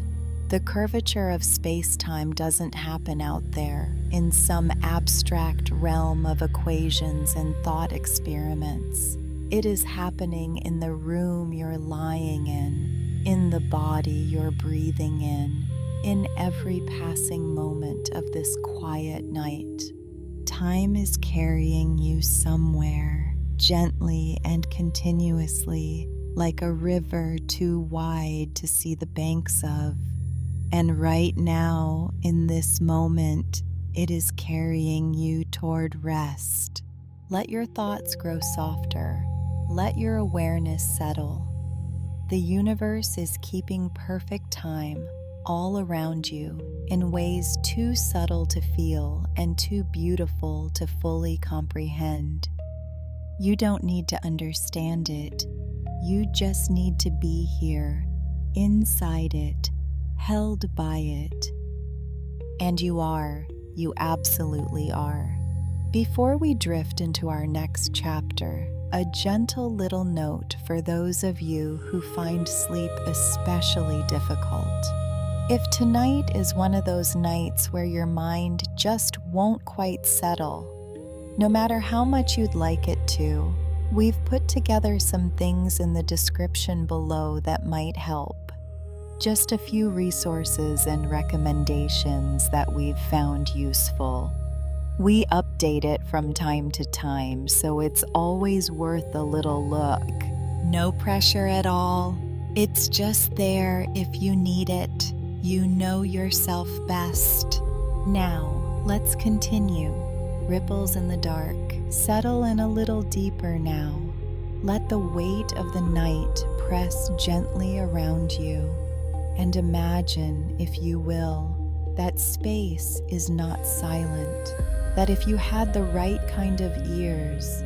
The curvature of space-time doesn't happen out there in some abstract realm of equations and thought experiments. It is happening in the room you're lying in the body you're breathing in every passing moment of this quiet night. Time is carrying you somewhere, gently and continuously, like a river too wide to see the banks of. And right now, in this moment, it is carrying you toward rest. Let your thoughts grow softer. Let your awareness settle. The universe is keeping perfect time all around you in ways too subtle to feel and too beautiful to fully comprehend. You don't need to understand it. You just need to be here, inside it, held by it. And you are. You absolutely are. Before we drift into our next chapter, a gentle little note for those of you who find sleep especially difficult. If tonight is one of those nights where your mind just won't quite settle, no matter how much you'd like it to, we've put together some things in the description below that might help. Just a few resources and recommendations that we've found useful. We update it from time to time, so it's always worth a little look. No pressure at all. It's just there if you need it. You know yourself best. Now, let's continue. Ripples in the dark. Settle in a little deeper now. Let the weight of the night press gently around you. And imagine, if you will, that space is not silent. That if you had the right kind of ears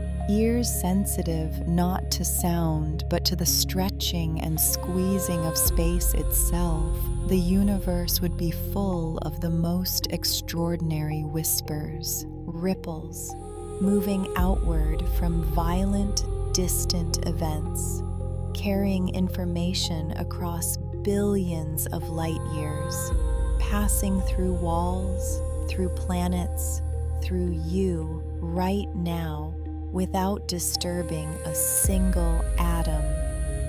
sensitive not to sound but to the stretching and squeezing of space itself, the universe would be full of the most extraordinary whispers, ripples, moving outward from violent, distant events, carrying information across billions of light years, passing through walls, through planets, through you right now without disturbing a single atom,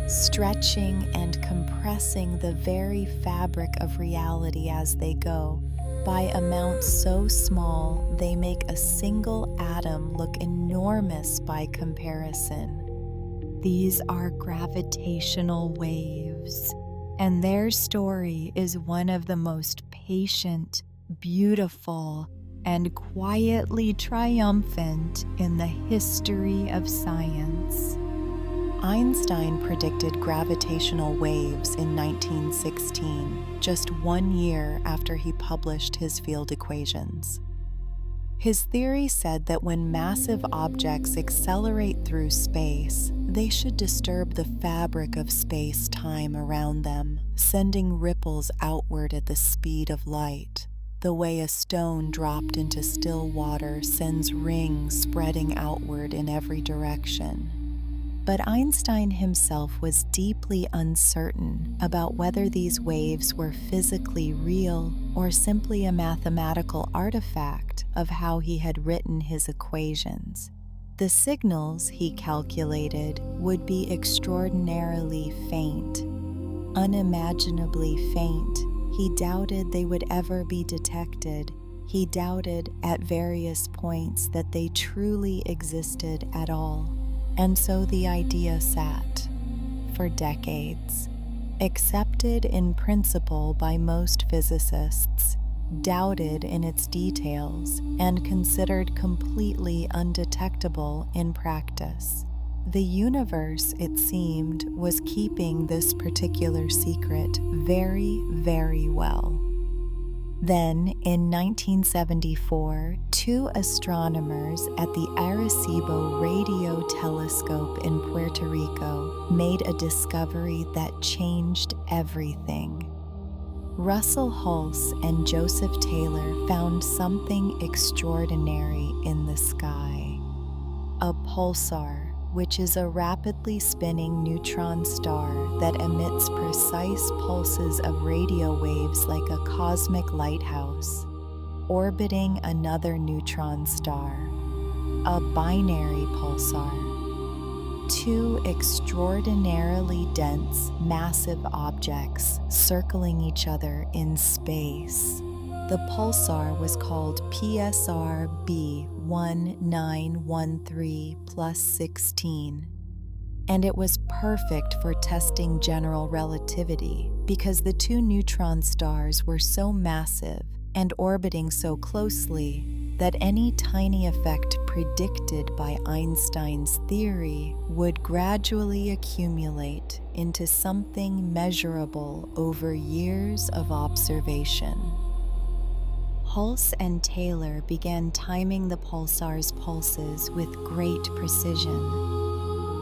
stretching and compressing the very fabric of reality as they go by amounts so small they make a single atom look enormous by comparison. These are gravitational waves, and their story is one of the most patient, beautiful, and quietly triumphant in the history of science. Einstein predicted gravitational waves in 1916, just 1 year after he published his field equations. His theory said that when massive objects accelerate through space, they should disturb the fabric of space-time around them, sending ripples outward at the speed of light, the way a stone dropped into still water sends rings spreading outward in every direction. But Einstein himself was deeply uncertain about whether these waves were physically real or simply a mathematical artifact of how he had written his equations. The signals, he calculated, would be extraordinarily faint, unimaginably faint. He doubted they would ever be detected. He doubted at various points that they truly existed at all. And so the idea sat for decades, accepted in principle by most physicists, doubted in its details, and considered completely undetectable in practice. The universe, it seemed, was keeping this particular secret very, very well. Then, in 1974, two astronomers at the Arecibo Radio Telescope in Puerto Rico made a discovery that changed everything. Russell Hulse and Joseph Taylor found something extraordinary in the sky. A pulsar, which is a rapidly spinning neutron star that emits precise pulses of radio waves like a cosmic lighthouse, orbiting another neutron star, a binary pulsar. Two extraordinarily dense, massive objects circling each other in space. The pulsar was called PSR B1913+16, and it was perfect for testing general relativity because the two neutron stars were so massive and orbiting so closely that any tiny effect predicted by Einstein's theory would gradually accumulate into something measurable over years of observation. Hulse and Taylor began timing the pulsar's pulses with great precision,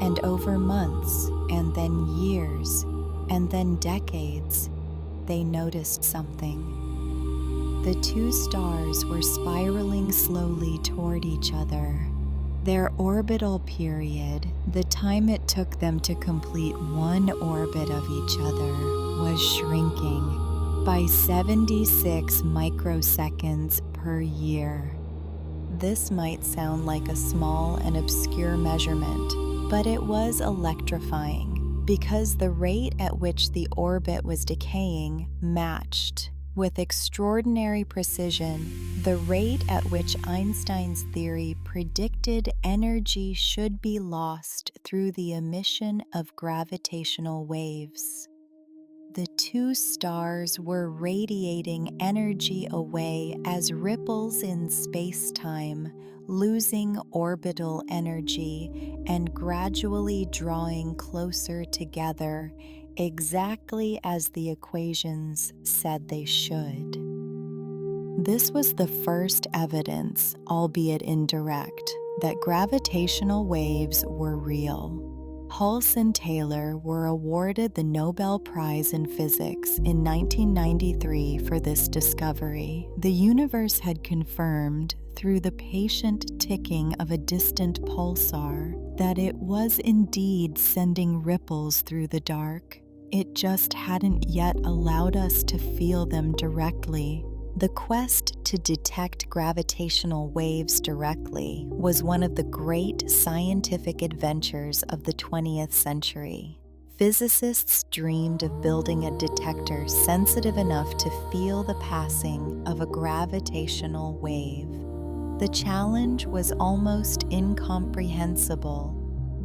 and over months, and then years, and then decades, they noticed something. The two stars were spiraling slowly toward each other. Their orbital period, the time it took them to complete one orbit of each other, was shrinking by 76 microseconds per year. This might sound like a small and obscure measurement, but it was electrifying because the rate at which the orbit was decaying matched, with extraordinary precision, the rate at which Einstein's theory predicted energy should be lost through the emission of gravitational waves. The two stars were radiating energy away as ripples in space-time, losing orbital energy and gradually drawing closer together, exactly as the equations said they should. This was the first evidence, albeit indirect, that gravitational waves were real. Hulse and Taylor were awarded the Nobel Prize in Physics in 1993 for this discovery. The universe had confirmed, through the patient ticking of a distant pulsar, that it was indeed sending ripples through the dark. It just hadn't yet allowed us to feel them directly. The quest to detect gravitational waves directly was one of the great scientific adventures of the 20th century. Physicists dreamed of building a detector sensitive enough to feel the passing of a gravitational wave. The challenge was almost incomprehensible.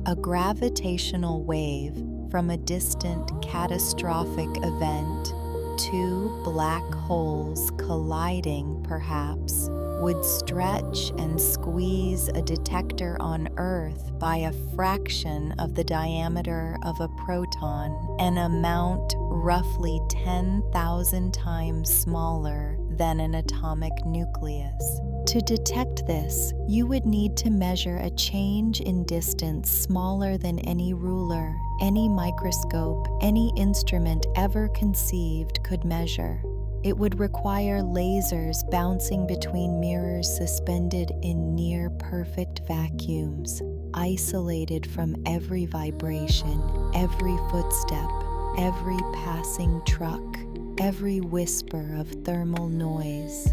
A gravitational wave from a distant catastrophic event, two black holes colliding, perhaps, would stretch and squeeze a detector on Earth by a fraction of the diameter of a proton, an amount roughly 10,000 times smaller than an atomic nucleus. To detect this, you would need to measure a change in distance smaller than any ruler, any microscope, any instrument ever conceived could measure. It would require lasers bouncing between mirrors suspended in near-perfect vacuums, isolated from every vibration, every footstep, every passing truck, every whisper of thermal noise.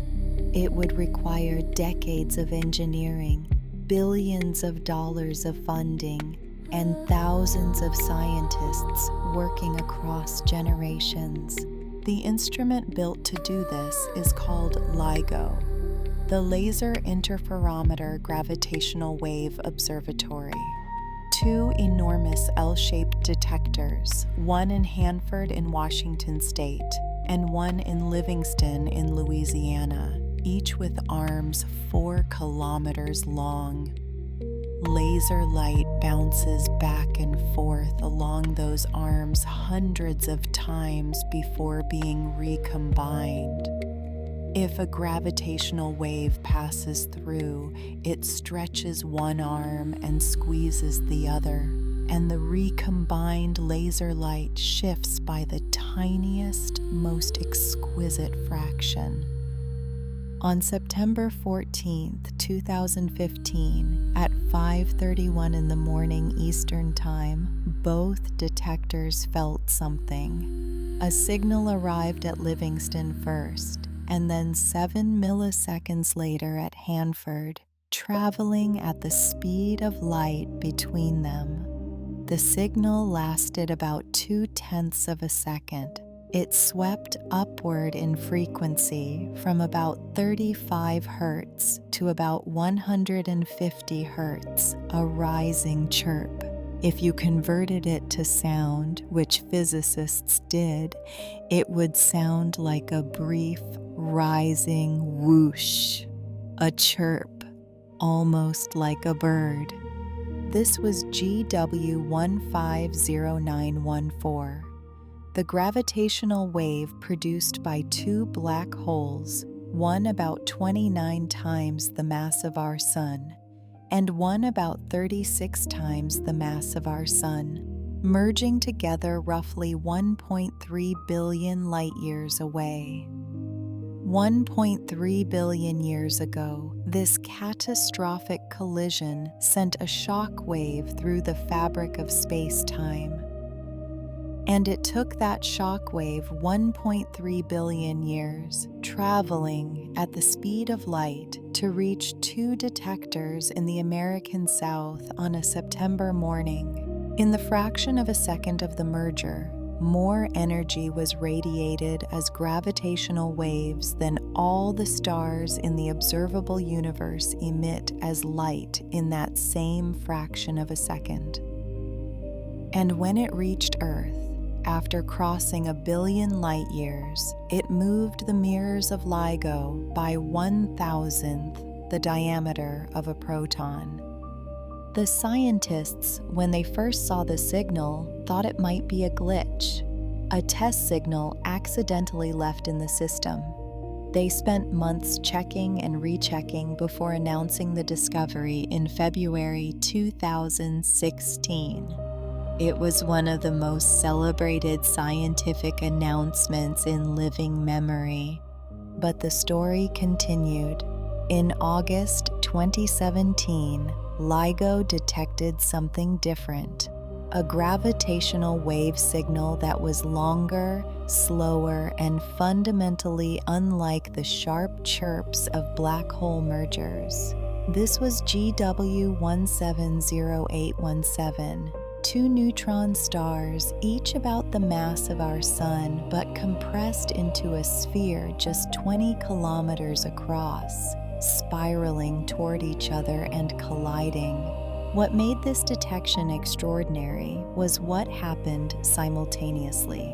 It would require decades of engineering, billions of dollars of funding, and thousands of scientists working across generations. The instrument built to do this is called LIGO, the Laser Interferometer Gravitational Wave Observatory. Two enormous L-shaped detectors, one in Hanford in Washington State and one in Livingston in Louisiana, each with arms 4 kilometers long. Laser light bounces back and forth along those arms hundreds of times before being recombined. If a gravitational wave passes through, it stretches one arm and squeezes the other, and the recombined laser light shifts by the tiniest, most exquisite fraction. On September 14th, 2015, at 5:31 in the morning Eastern Time, both detectors felt something. A signal arrived at Livingston first, and then 7 milliseconds later at Hanford, traveling at the speed of light between them. The signal lasted about 0.2 of a second. It swept upward in frequency from about 35 Hz to about 150 Hz, a rising chirp. If you converted it to sound, which physicists did, it would sound like a brief, rising whoosh, a chirp, almost like a bird. This was GW150914. The gravitational wave produced by two black holes, one about 29 times the mass of our Sun, and one about 36 times the mass of our Sun, merging together roughly 1.3 billion light-years away. 1.3 billion years ago, this catastrophic collision sent a shock wave through the fabric of space-time. And it took that shock wave 1.3 billion years, traveling at the speed of light, to reach two detectors in the American South on a September morning. In the fraction of a second of the merger, more energy was radiated as gravitational waves than all the stars in the observable universe emit as light in that same fraction of a second. And when it reached Earth, after crossing 1 billion light-years, it moved the mirrors of LIGO by 1,000th the diameter of a proton. The scientists, when they first saw the signal, thought it might be a glitch, a test signal accidentally left in the system. They spent months checking and rechecking before announcing the discovery in February 2016. It was one of the most celebrated scientific announcements in living memory. But the story continued. In August 2017, LIGO detected something different, a gravitational wave signal that was longer, slower, and fundamentally unlike the sharp chirps of black hole mergers. This was GW170817. Two neutron stars, each about the mass of our Sun, but compressed into a sphere just 20 kilometers across, spiraling toward each other and colliding. What made this detection extraordinary was what happened simultaneously.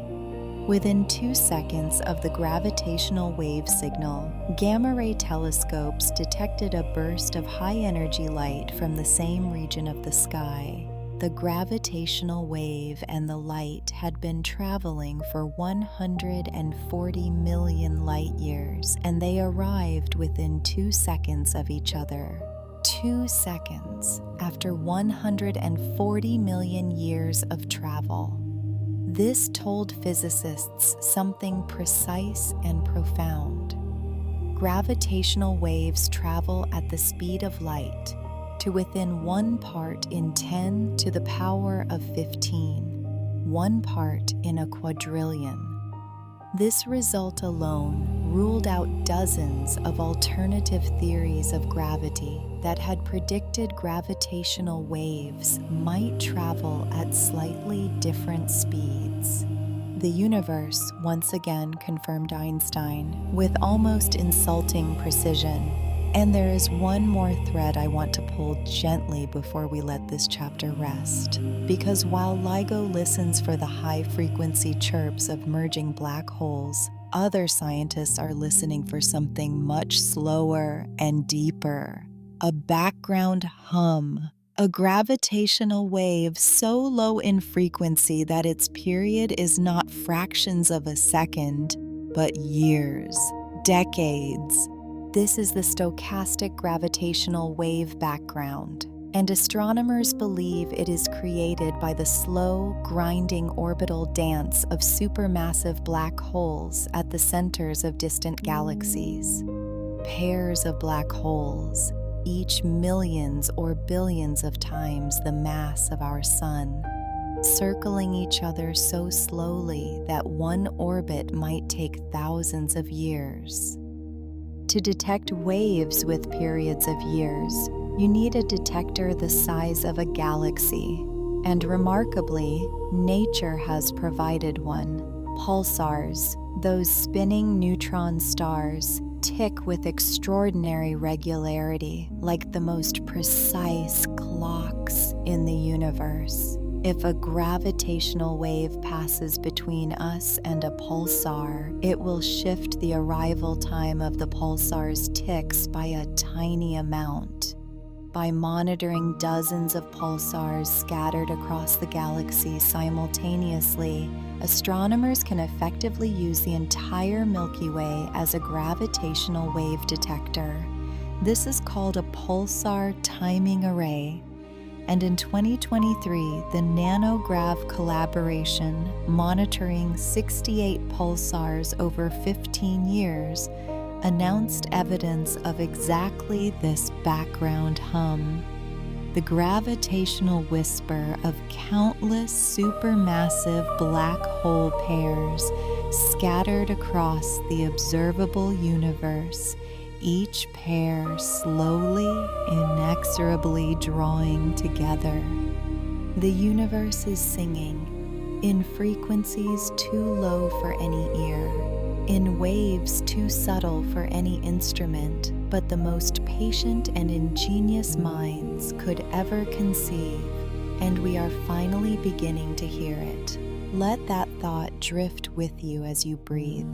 Within 2 seconds of the gravitational wave signal, gamma-ray telescopes detected a burst of high-energy light from the same region of the sky. The gravitational wave and the light had been traveling for 140 million light-years, and they arrived within 2 seconds of each other. 2 seconds after 140 million years of travel. This told physicists something precise and profound. Gravitational waves travel at the speed of light, to within 1 part in 10 to the power of 15, 1 part in a quadrillion. This result alone ruled out dozens of alternative theories of gravity that had predicted gravitational waves might travel at slightly different speeds. The universe once again confirmed Einstein with almost insulting precision. And there is one more thread I want to pull gently before we let this chapter rest. Because while LIGO listens for the high-frequency chirps of merging black holes, other scientists are listening for something much slower and deeper. A background hum, a gravitational wave so low in frequency that its period is not fractions of a second, but years, decades. This is the stochastic gravitational wave background, and astronomers believe it is created by the slow, grinding orbital dance of supermassive black holes at the centers of distant galaxies. Pairs of black holes, each millions or billions of times the mass of our Sun, circling each other so slowly that one orbit might take thousands of years. To detect waves with periods of years, you need a detector the size of a galaxy, and remarkably, nature has provided one. Pulsars, those spinning neutron stars, tick with extraordinary regularity, like the most precise clocks in the universe. If a gravitational wave passes between us and a pulsar, it will shift the arrival time of the pulsar's ticks by a tiny amount. By monitoring dozens of pulsars scattered across the galaxy simultaneously, astronomers can effectively use the entire Milky Way as a gravitational wave detector. This is called a pulsar timing array. And in 2023, the NanoGrav collaboration, monitoring 68 pulsars over 15 years, announced evidence of exactly this background hum. The gravitational whisper of countless supermassive black hole pairs scattered across the observable universe, each pair slowly, inexorably drawing together. The universe is singing, in frequencies too low for any ear, in waves too subtle for any instrument, but the most patient and ingenious minds could ever conceive, and we are finally beginning to hear it. Let that thought drift with you as you breathe.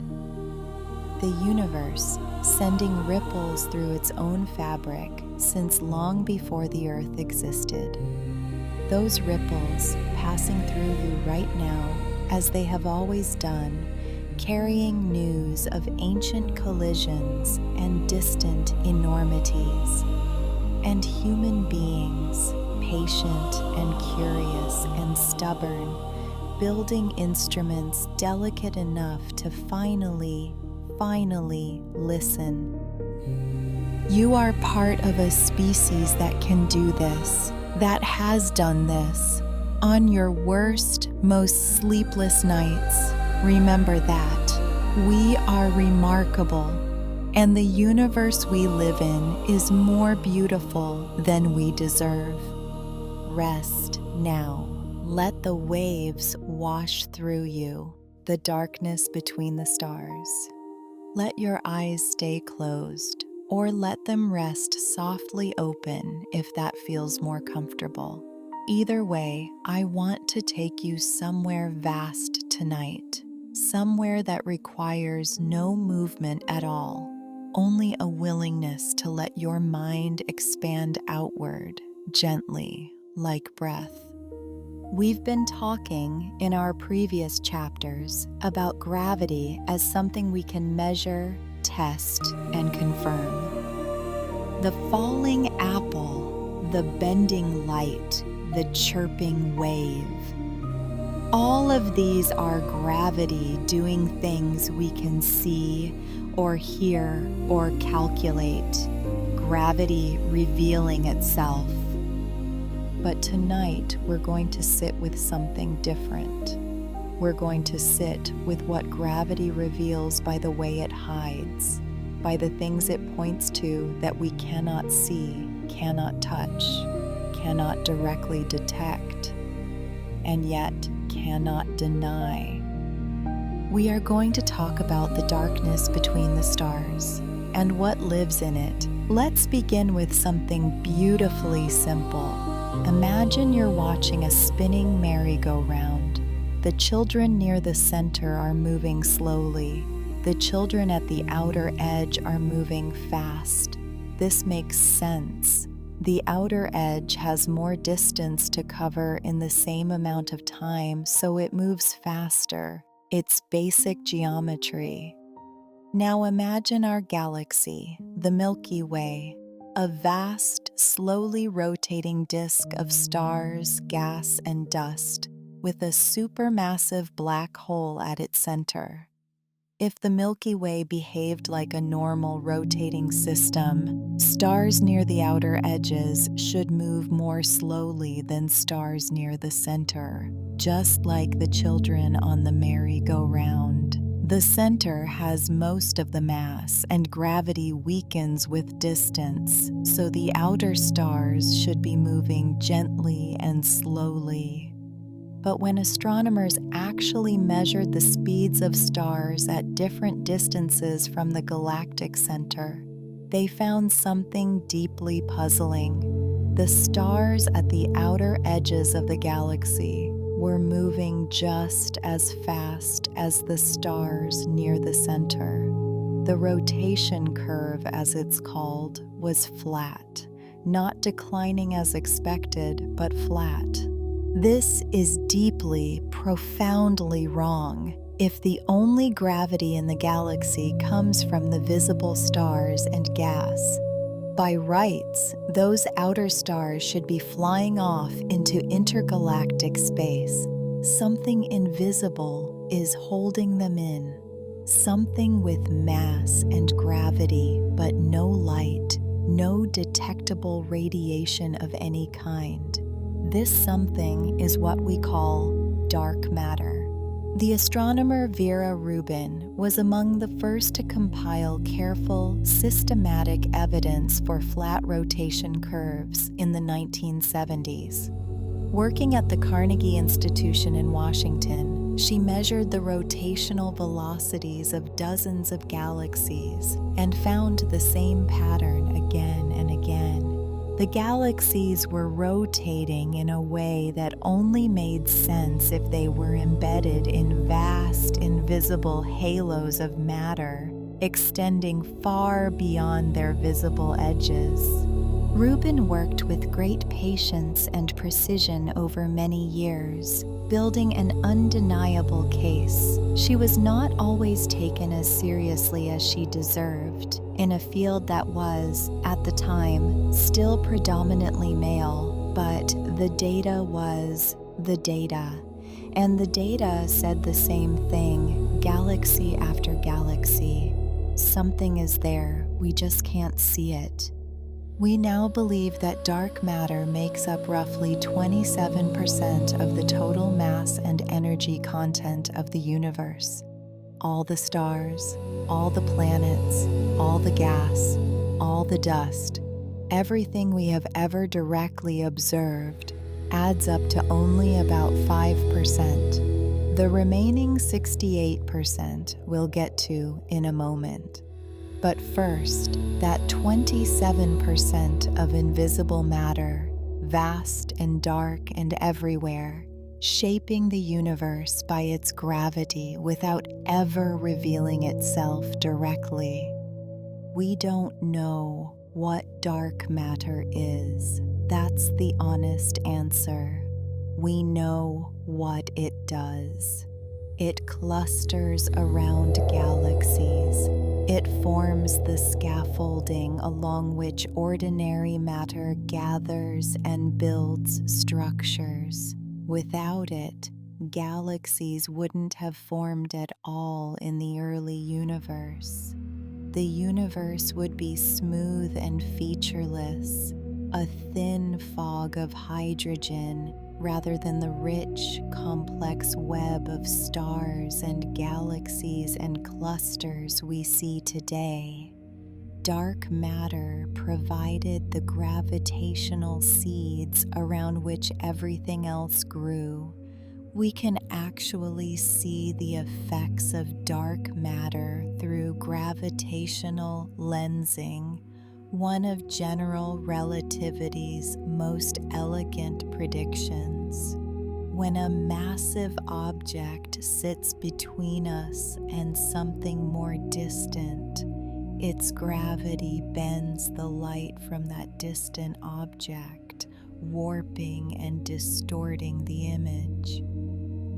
The universe, sending ripples through its own fabric since long before the Earth existed. Those ripples passing through you right now, as they have always done, carrying news of ancient collisions and distant enormities, and human beings, patient and curious and stubborn, building instruments delicate enough to finally listen. You are part of a species that can do this, that has done this. On your worst, most sleepless nights, remember that we are remarkable, and the universe we live in is more beautiful than we deserve. Rest now. Let the waves wash through you, the darkness between the stars. Let your eyes stay closed, or let them rest softly open if that feels more comfortable. Either way, I want to take you somewhere vast tonight, somewhere that requires no movement at all, only a willingness to let your mind expand outward, gently, like breath. We've been talking in our previous chapters about gravity as something we can measure, test, and confirm. The falling apple, the bending light, the chirping wave. All of these are gravity doing things we can see or hear or calculate. Gravity revealing itself. But tonight, we're going to sit with something different. We're going to sit with what gravity reveals by the way it hides, by the things it points to that we cannot see, cannot touch, cannot directly detect, and yet cannot deny. We are going to talk about the darkness between the stars and what lives in it. Let's begin with something beautifully simple. Imagine you're watching a spinning merry-go-round. The children near the center are moving slowly. The children at the outer edge are moving fast. This makes sense. The outer edge has more distance to cover in the same amount of time, so it moves faster. It's basic geometry. Now imagine our galaxy, the Milky Way, a vast, slowly rotating disk of stars, gas, and dust, with a supermassive black hole at its center. If the Milky Way behaved like a normal rotating system, stars near the outer edges should move more slowly than stars near the center, just like the children on the merry-go-round. The center has most of the mass, and gravity weakens with distance, so the outer stars should be moving gently and slowly. But when astronomers actually measured the speeds of stars at different distances from the galactic center, they found something deeply puzzling. The stars at the outer edges of the galaxy were moving just as fast as the stars near the center. The rotation curve, as it's called, was flat, not declining as expected, but flat. This is deeply, profoundly wrong if the only gravity in the galaxy comes from the visible stars and gas. By rights, those outer stars should be flying off into intergalactic space. Something invisible is holding them in. Something with mass and gravity, but no light, no detectable radiation of any kind. This something is what we call dark matter. The astronomer Vera Rubin was among the first to compile careful, systematic evidence for flat rotation curves in the 1970s. Working at the Carnegie Institution in Washington, she measured the rotational velocities of dozens of galaxies and found the same pattern again and again. The galaxies were rotating in a way that only made sense if they were embedded in vast, invisible halos of matter, extending far beyond their visible edges. Rubin worked with great patience and precision over many years, building an undeniable case. She was not always taken as seriously as she deserved, in a field that was, at the time, still predominantly male, but the data was the data. And the data said the same thing, galaxy after galaxy. Something is there, we just can't see it. We now believe that dark matter makes up roughly 27% of the total mass and energy content of the universe. All the stars, all the planets, all the gas, all the dust, everything we have ever directly observed adds up to only about 5%. The remaining 68% we'll get to in a moment. But first, that 27% of invisible matter, vast and dark and everywhere, shaping the universe by its gravity without ever revealing itself directly. We don't know what dark matter is. That's the honest answer. We know what it does. It clusters around galaxies. It forms the scaffolding along which ordinary matter gathers and builds structures. Without it, galaxies wouldn't have formed at all in the early universe. The universe would be smooth and featureless, a thin fog of hydrogen rather than the rich, complex web of stars and galaxies and clusters we see today. Dark matter provided the gravitational seeds around which everything else grew. We can actually see the effects of dark matter through gravitational lensing, one of general relativity's most elegant predictions. When a massive object sits between us and something more distant, Its gravity bends the light from that distant object, warping and distorting the image.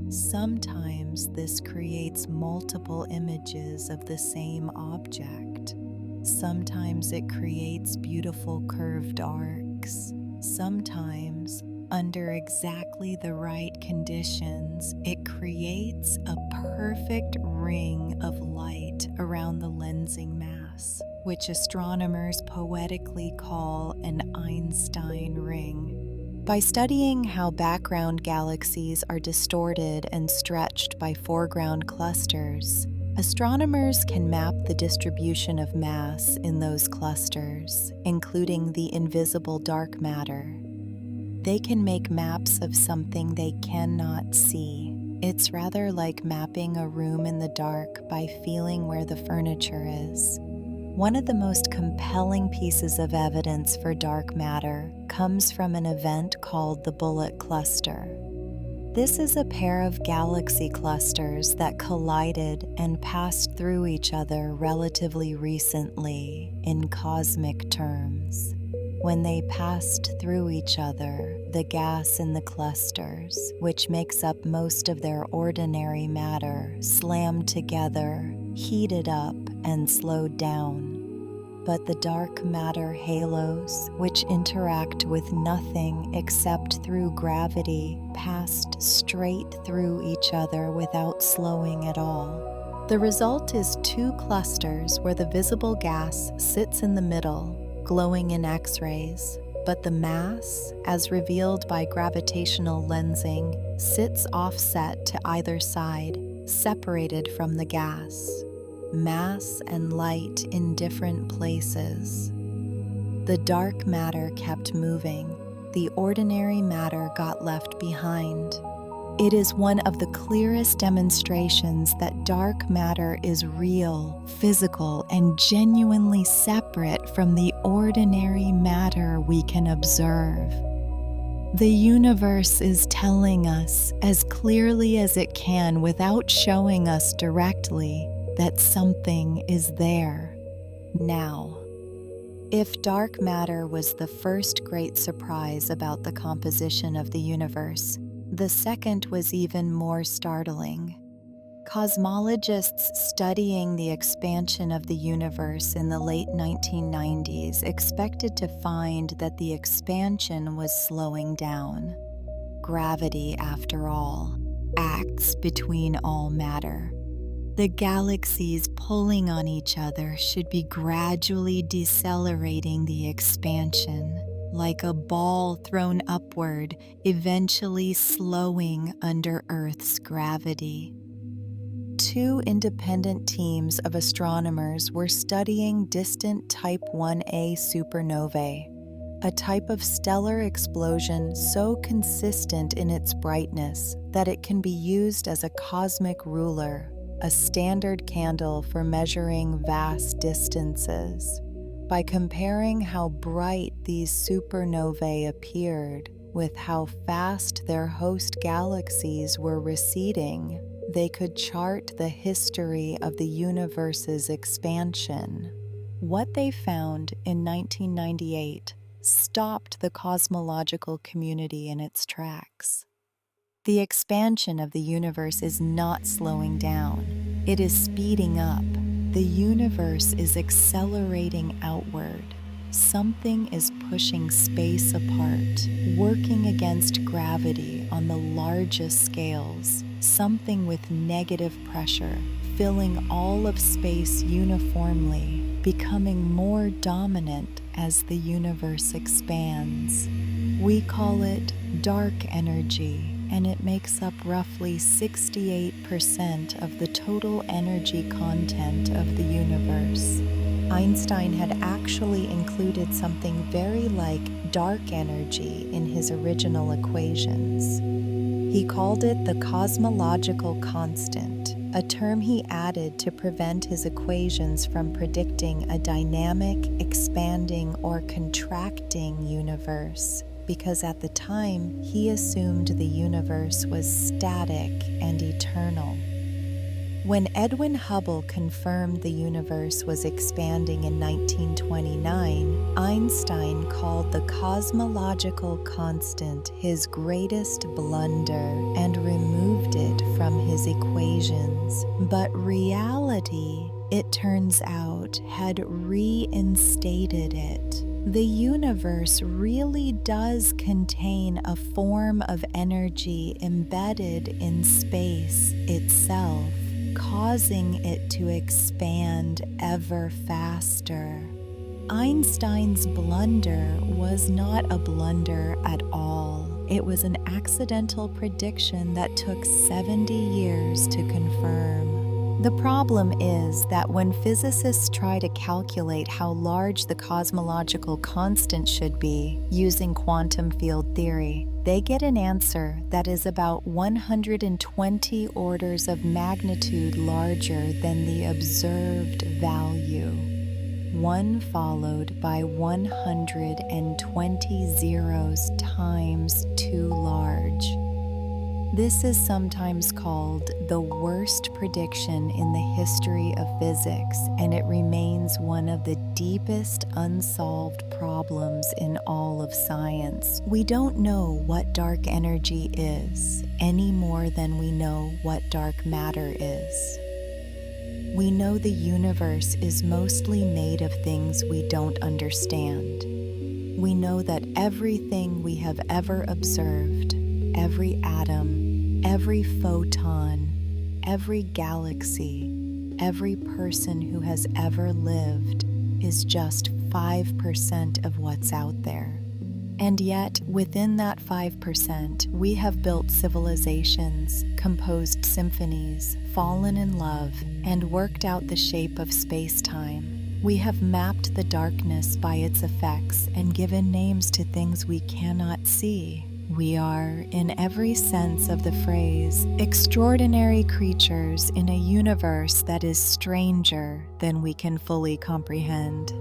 Sometimes this creates multiple images of the same object. Sometimes it creates beautiful curved arcs. Sometimes, under exactly the right conditions, it creates a perfect ring of light around the lensing mass, which astronomers poetically call an Einstein ring. By studying how background galaxies are distorted and stretched by foreground clusters, astronomers can map the distribution of mass in those clusters, including the invisible dark matter. They can make maps of something they cannot see. It's rather like mapping a room in the dark by feeling where the furniture is. One of the most compelling pieces of evidence for dark matter comes from an event called the Bullet Cluster. This is a pair of galaxy clusters that collided and passed through each other relatively recently in cosmic terms. When they passed through each other, the gas in the clusters, which makes up most of their ordinary matter, slammed together, heated up, and slowed down. But the dark matter halos, which interact with nothing except through gravity, passed straight through each other without slowing at all. The result is two clusters where the visible gas sits in the middle, glowing in X-rays, but the mass, as revealed by gravitational lensing, sits offset to either side, separated from the gas. Mass and light in different places. The dark matter kept moving. The ordinary matter got left behind. It is one of the clearest demonstrations that dark matter is real, physical, and genuinely separate from the ordinary matter we can observe. The universe is telling us as clearly as it can without showing us directly that something is there, now. If dark matter was the first great surprise about the composition of the universe, the second was even more startling. Cosmologists studying the expansion of the universe in the late 1990s expected to find that the expansion was slowing down. Gravity, after all, acts between all matter. The galaxies pulling on each other should be gradually decelerating the expansion, like a ball thrown upward, eventually slowing under Earth's gravity. Two independent teams of astronomers were studying distant Type 1a supernovae, a type of stellar explosion so consistent in its brightness that it can be used as a cosmic ruler, a standard candle for measuring vast distances. By comparing how bright these supernovae appeared with how fast their host galaxies were receding, they could chart the history of the universe's expansion. What they found in 1998 stopped the cosmological community in its tracks. The expansion of the universe is not slowing down. It is speeding up. The universe is accelerating outward. Something is pushing space apart, working against gravity on the largest scales. Something with negative pressure, filling all of space uniformly, becoming more dominant as the universe expands. We call it dark energy, and it makes up roughly 68% of the total energy content of the universe. Einstein had actually included something very like dark energy in his original equations. He called it the cosmological constant, a term he added to prevent his equations from predicting a dynamic, expanding, or contracting universe, because at the time he assumed the universe was static and eternal. When Edwin Hubble confirmed the universe was expanding in 1929, Einstein called the cosmological constant his greatest blunder and removed it from his equations. But reality, it turns out, had reinstated it. The universe really does contain a form of energy embedded in space itself, causing it to expand ever faster. Einstein's blunder was not a blunder at all. It was an accidental prediction that took 70 years to confirm. The problem is that when physicists try to calculate how large the cosmological constant should be using quantum field theory, they get an answer that is about 120 orders of magnitude larger than the observed value, one followed by 120 zeros times too large. This is sometimes called the worst prediction in the history of physics, and it remains one of the deepest unsolved problems in all of science. We don't know what dark energy is any more than we know what dark matter is. We know the universe is mostly made of things we don't understand. We know that everything we have ever observed, every atom, every photon, every galaxy, every person who has ever lived is just 5% of what's out there. And yet, within that 5%, we have built civilizations, composed symphonies, fallen in love, and worked out the shape of space-time. We have mapped the darkness by its effects and given names to things we cannot see. We are, in every sense of the phrase, extraordinary creatures in a universe that is stranger than we can fully comprehend.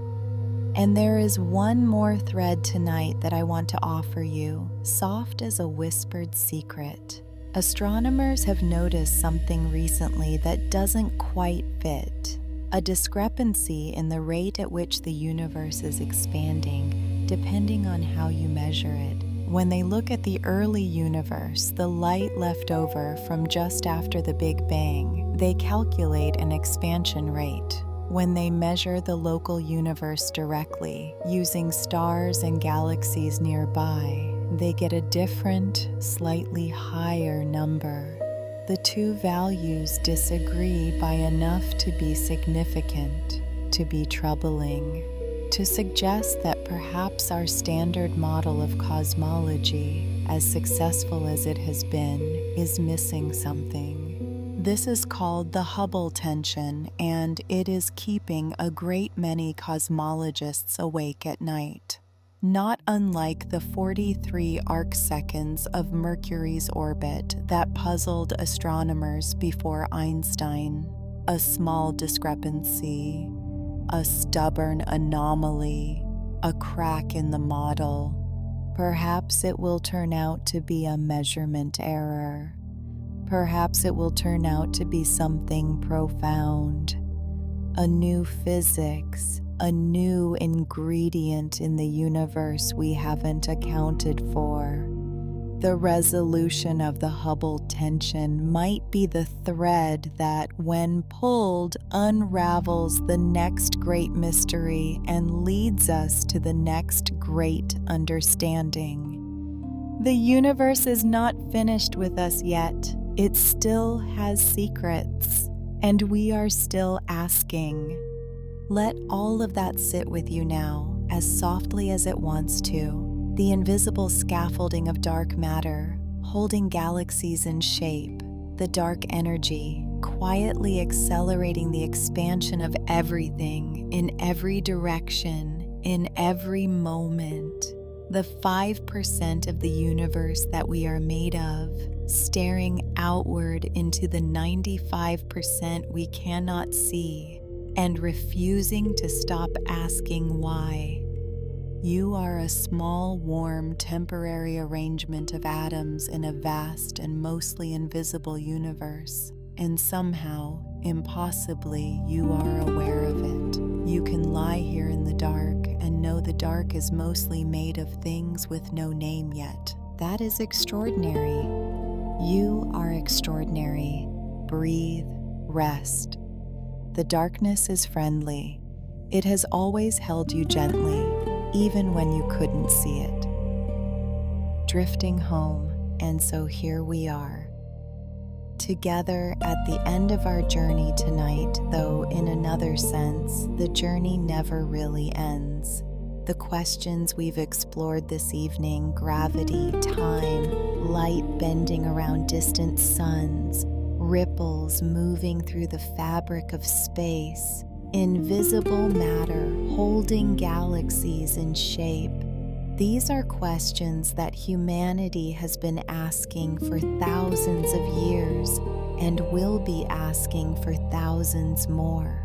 And there is one more thread tonight that I want to offer you, soft as a whispered secret. Astronomers have noticed something recently that doesn't quite fit. A discrepancy in the rate at which the universe is expanding, depending on how you measure it. When they look at the early universe, the light left over from just after the Big Bang, they calculate an expansion rate. When they measure the local universe directly, using stars and galaxies nearby, they get a different, slightly higher number. The two values disagree by enough to be significant, to be troubling, to suggest that perhaps our standard model of cosmology, as successful as it has been, is missing something. This is called the Hubble tension, and it is keeping a great many cosmologists awake at night. Not unlike the 43 arcseconds of Mercury's orbit that puzzled astronomers before Einstein. A small discrepancy, a stubborn anomaly, a crack in the model. Perhaps it will turn out to be a measurement error. Perhaps it will turn out to be something profound, a new physics, a new ingredient in the universe we haven't accounted for. The resolution of the Hubble tension might be the thread that, when pulled, unravels the next great mystery and leads us to the next great understanding. The universe is not finished with us yet. It still has secrets, and we are still asking. Let all of that sit with you now, as softly as it wants to. The invisible scaffolding of dark matter, holding galaxies in shape, the dark energy, quietly accelerating the expansion of everything, in every direction, in every moment. The 5% of the universe that we are made of, staring outward into the 95% we cannot see, and refusing to stop asking why. You are a small, warm, temporary arrangement of atoms in a vast and mostly invisible universe. and somehow, impossibly, you are aware of it. You can lie here in the dark and know the dark is mostly made of things with no name yet. That is extraordinary. You are extraordinary. Breathe, rest. The darkness is friendly. It has always held you gently, even when you couldn't see it. Drifting home, and so here we are. Together at the end of our journey tonight, though in another sense, the journey never really ends. The questions we've explored this evening, gravity, time, light bending around distant suns, ripples moving through the fabric of space, invisible matter holding galaxies in shape. These are questions that humanity has been asking for thousands of years and will be asking for thousands more.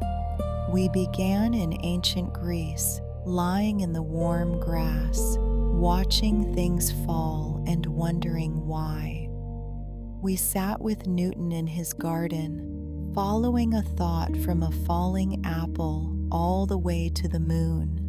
We began in ancient Greece, lying in the warm grass, watching things fall and wondering why. We sat with Newton in his garden, following a thought from a falling apple all the way to the moon.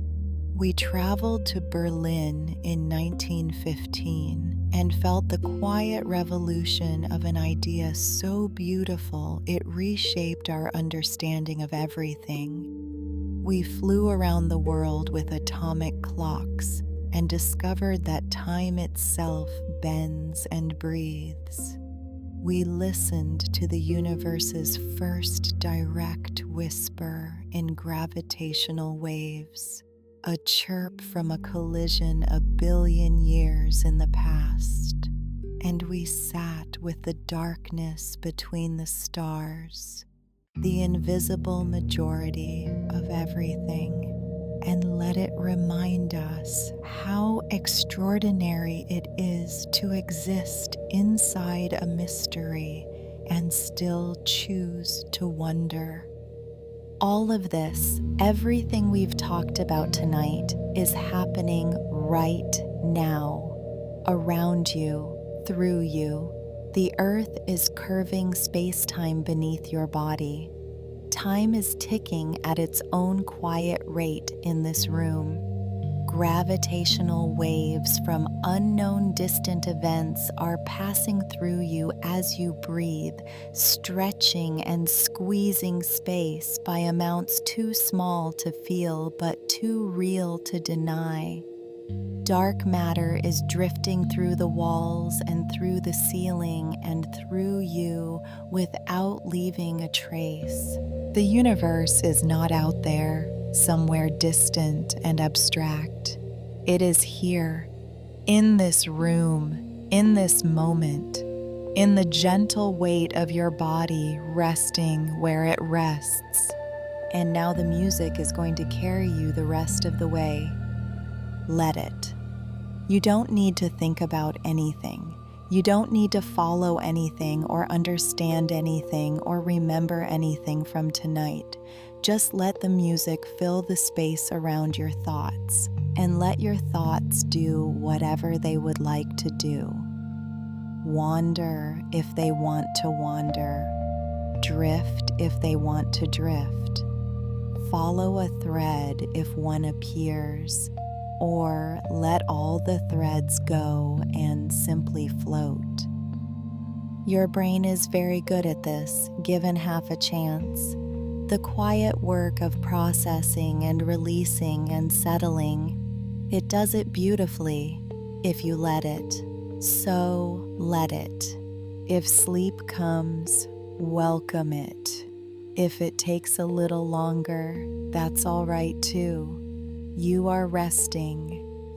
We traveled to Berlin in 1915 and felt the quiet revolution of an idea so beautiful it reshaped our understanding of everything. We flew around the world with atomic clocks and discovered that time itself bends and breathes. We listened to the universe's first direct whisper in gravitational waves, a chirp from a collision a billion years in the past, and we sat with the darkness between the stars, the invisible majority of everything, and let it remind us how extraordinary it is to exist inside a mystery and still choose to wonder. All of this, everything we've talked about tonight, is happening right now, around you, through you. The earth is curving space-time beneath your body. Time is ticking at its own quiet rate in this room. Gravitational waves from unknown distant events are passing through you as you breathe, stretching and squeezing space by amounts too small to feel but too real to deny. Dark matter is drifting through the walls and through the ceiling and through you without leaving a trace. The universe is not out there, somewhere distant and abstract. It is here, in this room, in this moment, in the gentle weight of your body resting where it rests. And now the music is going to carry you the rest of the way. Let it. You don't need to think about anything. You don't need to follow anything or understand anything or remember anything from tonight. Just let the music fill the space around your thoughts, and let your thoughts do whatever they would like to do. Wander if they want to wander. Drift if they want to drift. Follow a thread if one appears, or let all the threads go and simply float. Your brain is very good at this, given half a chance. The quiet work of processing and releasing and settling, it does it beautifully if you let it. So let it. If sleep comes, welcome it. If it takes a little longer, that's all right too. You are resting.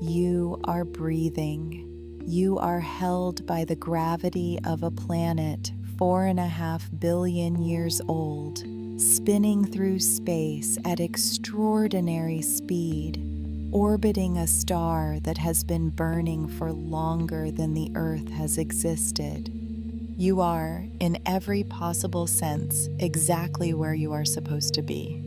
You are breathing. You are held by the gravity of a planet 4.5 billion years old, spinning through space at extraordinary speed, orbiting a star that has been burning for longer than the Earth has existed. You are, in every possible sense, exactly where you are supposed to be.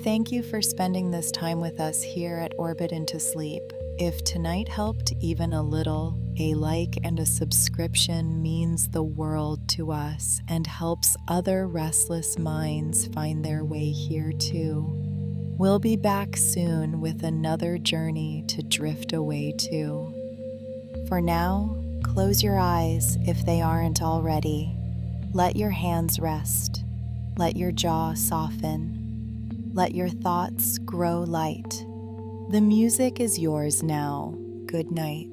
Thank you for spending this time with us here at Orbit into Sleep. If tonight helped even a little, a like and a subscription means the world to us and helps other restless minds find their way here too. We'll be back soon with another journey to drift away to. For now, close your eyes if they aren't already. Let your hands rest. Let your jaw soften. Let your thoughts grow light. The music is yours now. Good night.